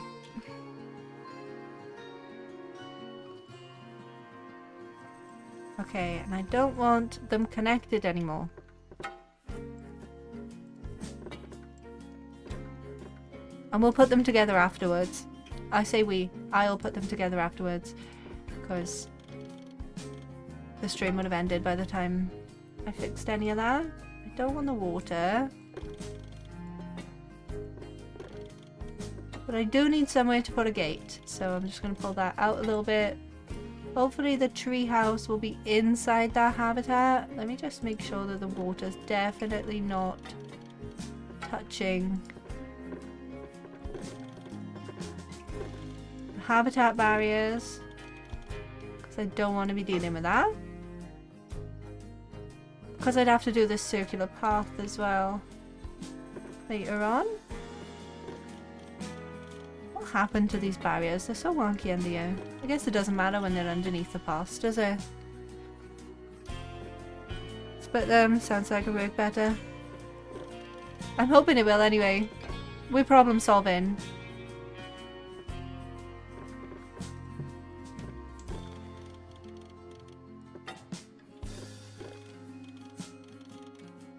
Okay, and I don't want them connected anymore. And we'll put them together afterwards. I say I'll put them together afterwards, because the stream would have ended by the time I fixed any of that. I don't want the water. But I do need somewhere to put a gate, so I'm just going to pull that out a little bit. Hopefully the tree house will be inside that habitat. Let me just make sure that the water's definitely not touching the habitat barriers, because I don't want to be dealing with that. Because I'd have to do this circular path as well later on. What happened to these barriers? They're so wonky under here. I guess it doesn't matter when they're underneath the path, does it? but sounds like it'll work better. I'm hoping it will anyway. We're problem solving.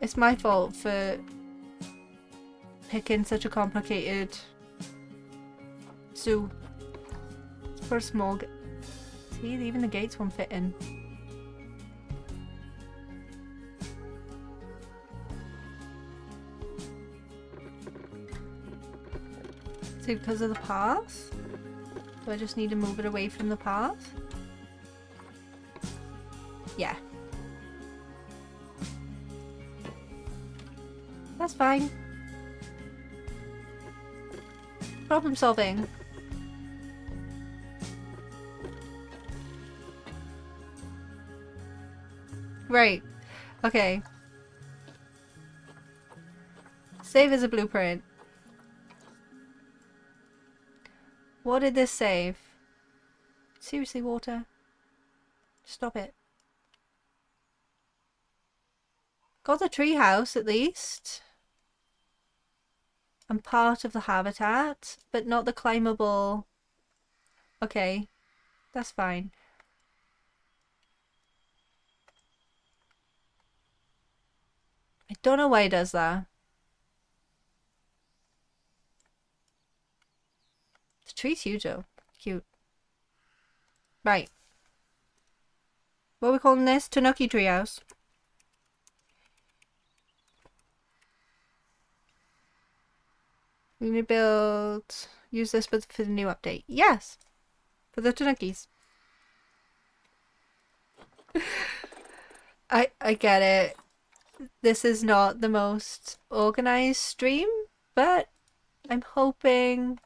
It's my fault for picking such a complicated zoo. It's for a small... See, even the gates won't fit in. See, because of the path? Do I just need to move it away from the path? Yeah. That's fine. Problem solving. Right. Okay. Save as a blueprint. What did this save? Seriously, water? Stop it. Got the treehouse at least. And part of the habitat, but not the climbable. Okay, that's fine. I don't know why it does that. The tree's huge though. Cute. Right. What are we calling this? Tanuki treehouse. We need to build... Use this for the new update. Yes! For the Tanukis. I get it. This is not the most organized stream, but I'm hoping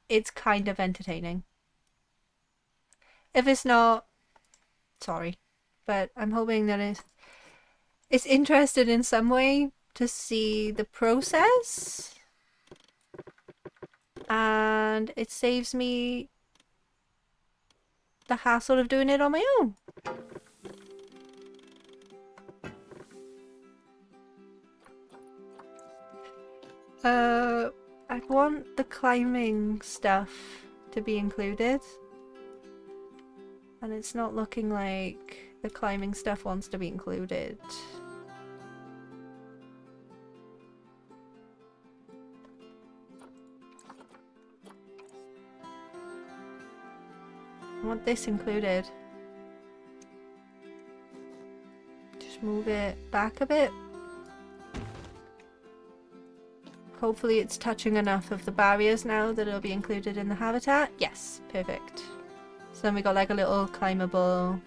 it's kind of entertaining. If it's not, sorry. But I'm hoping that it's interested in some way to see the process. And it saves me the hassle of doing it on my own. I want the climbing stuff to be included. And it's not looking like the climbing stuff wants to be included. I want this included. Just move it back a bit. Hopefully it's touching enough of the barriers now that it'll be included in the habitat. Yes, perfect. So then we got like a little climbable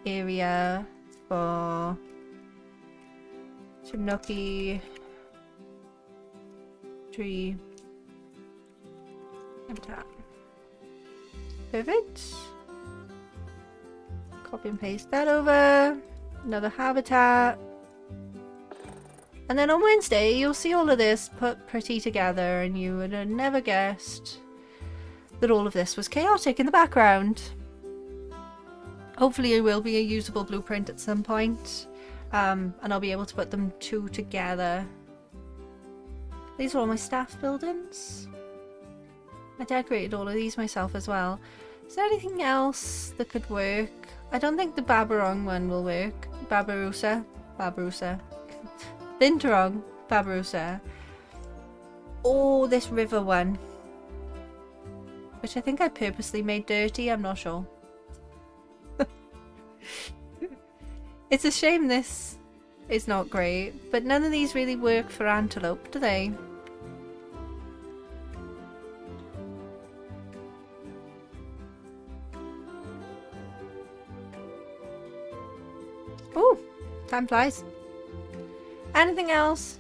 area for Tanuki tree habitat. Perfect. Copy and paste that over. Another habitat. And then on Wednesday, you'll see all of this put pretty together, and you would have never guessed that all of this was chaotic in the background. Hopefully it will be a usable blueprint at some point, and I'll be able to put them two together. These are all my staff buildings. I decorated all of these myself as well. Is there anything else that could work? I don't think the Babarong one will work. Babarusa. Binturong. Babarusa. Oh, this river one. Which I think I purposely made dirty, I'm not sure. It's a shame this is not great, but none of these really work for antelope, do they? Oh, time flies. Anything else?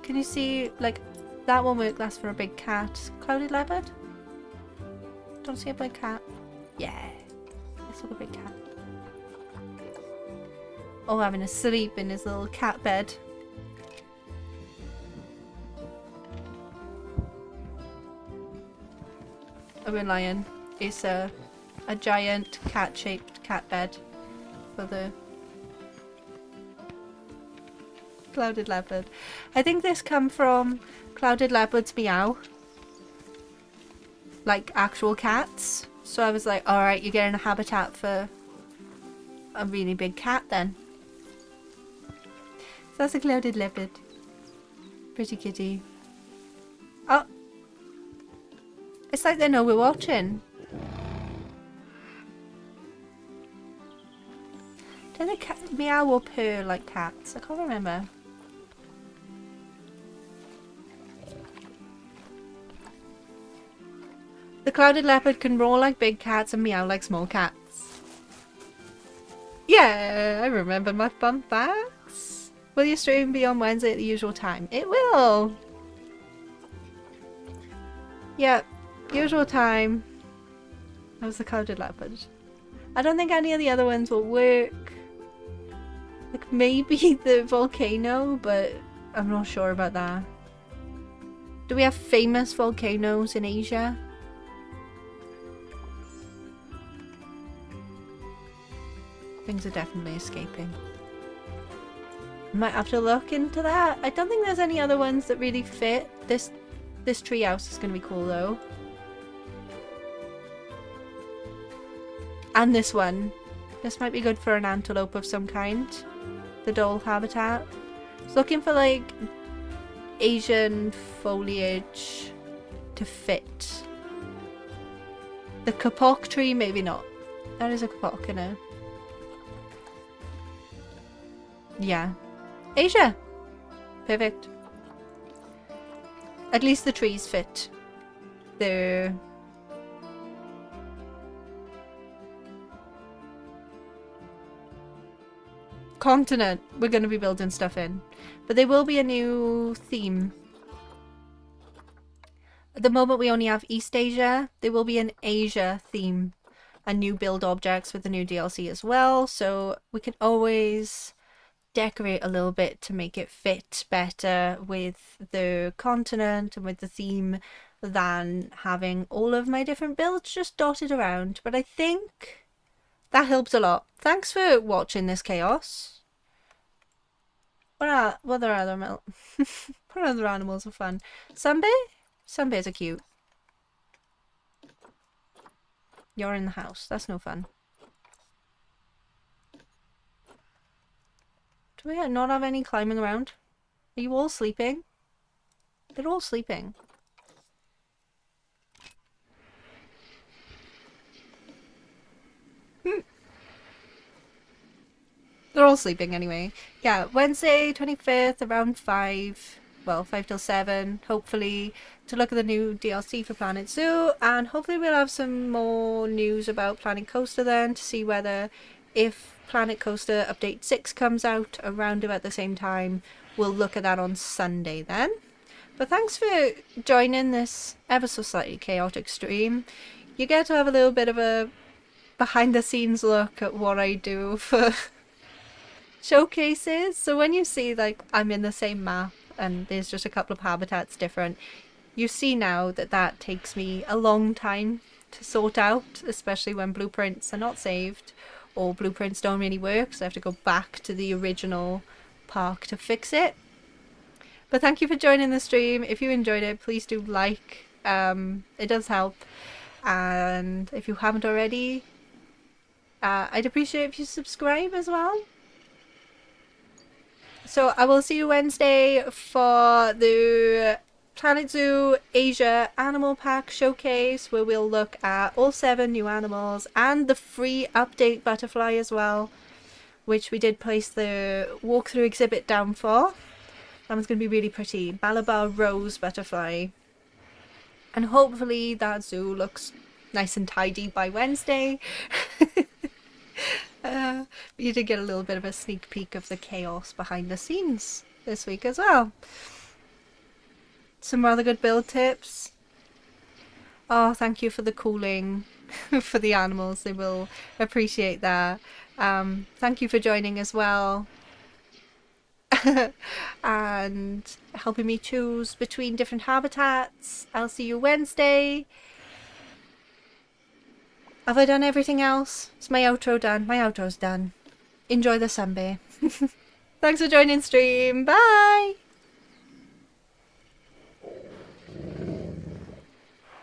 Can you see, like, that won't work last for a big cat. Clouded leopard? Don't see a big cat. Yeah. Let's look a big cat. Oh, having a sleep in his little cat bed. Urban Lion is a giant cat-shaped cat bed for the Clouded leopard. I think this come from clouded leopards meow. Like actual cats. So I was like, alright, you're getting a habitat for a really big cat then. So that's a clouded leopard. Pretty kitty. Oh! It's like they know we're watching. Do they meow or purr like cats? I can't remember. The clouded leopard can roar like big cats and meow like small cats. Yeah, I remember my fun facts. Will your stream be on Wednesday at the usual time? It will! Yep, usual time. That was the clouded leopard. I don't think any of the other ones will work. Like maybe the volcano, but I'm not sure about that. Do we have famous volcanoes in Asia? Things are definitely escaping. Might have to look into that. I don't think there's any other ones that really fit. This treehouse is going to be cool though. And this one. This might be good for an antelope of some kind. The dhole habitat. I was looking for like Asian foliage to fit. The kapok tree, maybe not. There is a kapok in it. Yeah. Asia! Perfect. At least the trees fit. The continent we're going to be building stuff in. But there will be a new theme. At the moment we only have East Asia. There will be an Asia theme. And new build objects with the new DLC as well. So we can always decorate a little bit to make it fit better with the continent and with the theme than having all of my different builds just dotted around. But I think that helps a lot. Thanks for watching this chaos. What other what other animals are fun? Sunbay? Sunbays are cute. You're in the house. That's no fun. Do we not have any climbing around? Are you all sleeping? They're all sleeping. They're all sleeping anyway. Yeah, Wednesday 25th around 5. Well, 5 till 7. Hopefully to look at the new DLC for Planet Zoo. And hopefully we'll have some more news about Planet Coaster then to see whether if Planet Coaster Update 6 comes out around about the same time, we'll look at that on Sunday then. But thanks for joining this ever so slightly chaotic stream. You get to have a little bit of a behind the scenes look at what I do for showcases. So when you see like I'm in the same map and there's just a couple of habitats different, you see now that that takes me a long time to sort out, especially when blueprints are not saved. Or blueprints don't really work, so I have to go back to the original park to fix it. But thank you for joining the stream. If you enjoyed it, please do like. It does help. And if you haven't already, I'd appreciate if you subscribe as well. So I will see you Wednesday for the Planet Zoo Asia Animal Pack Showcase, where we'll look at all 7 new animals and the free update butterfly as well, which we did place the walkthrough exhibit down for. That one's going to be really pretty. Malabar Rose butterfly. And hopefully that zoo looks nice and tidy by Wednesday. You did get a little bit of a sneak peek of the chaos behind the scenes this week as well. Some rather good build tips. Oh, thank you for the cooling for the animals. They will appreciate that. Thank you for joining as well. And helping me choose between different habitats. I'll see you Wednesday. Have I done everything else? Is my outro done? My outro's done. Enjoy the sunbae. Thanks for joining stream. Bye.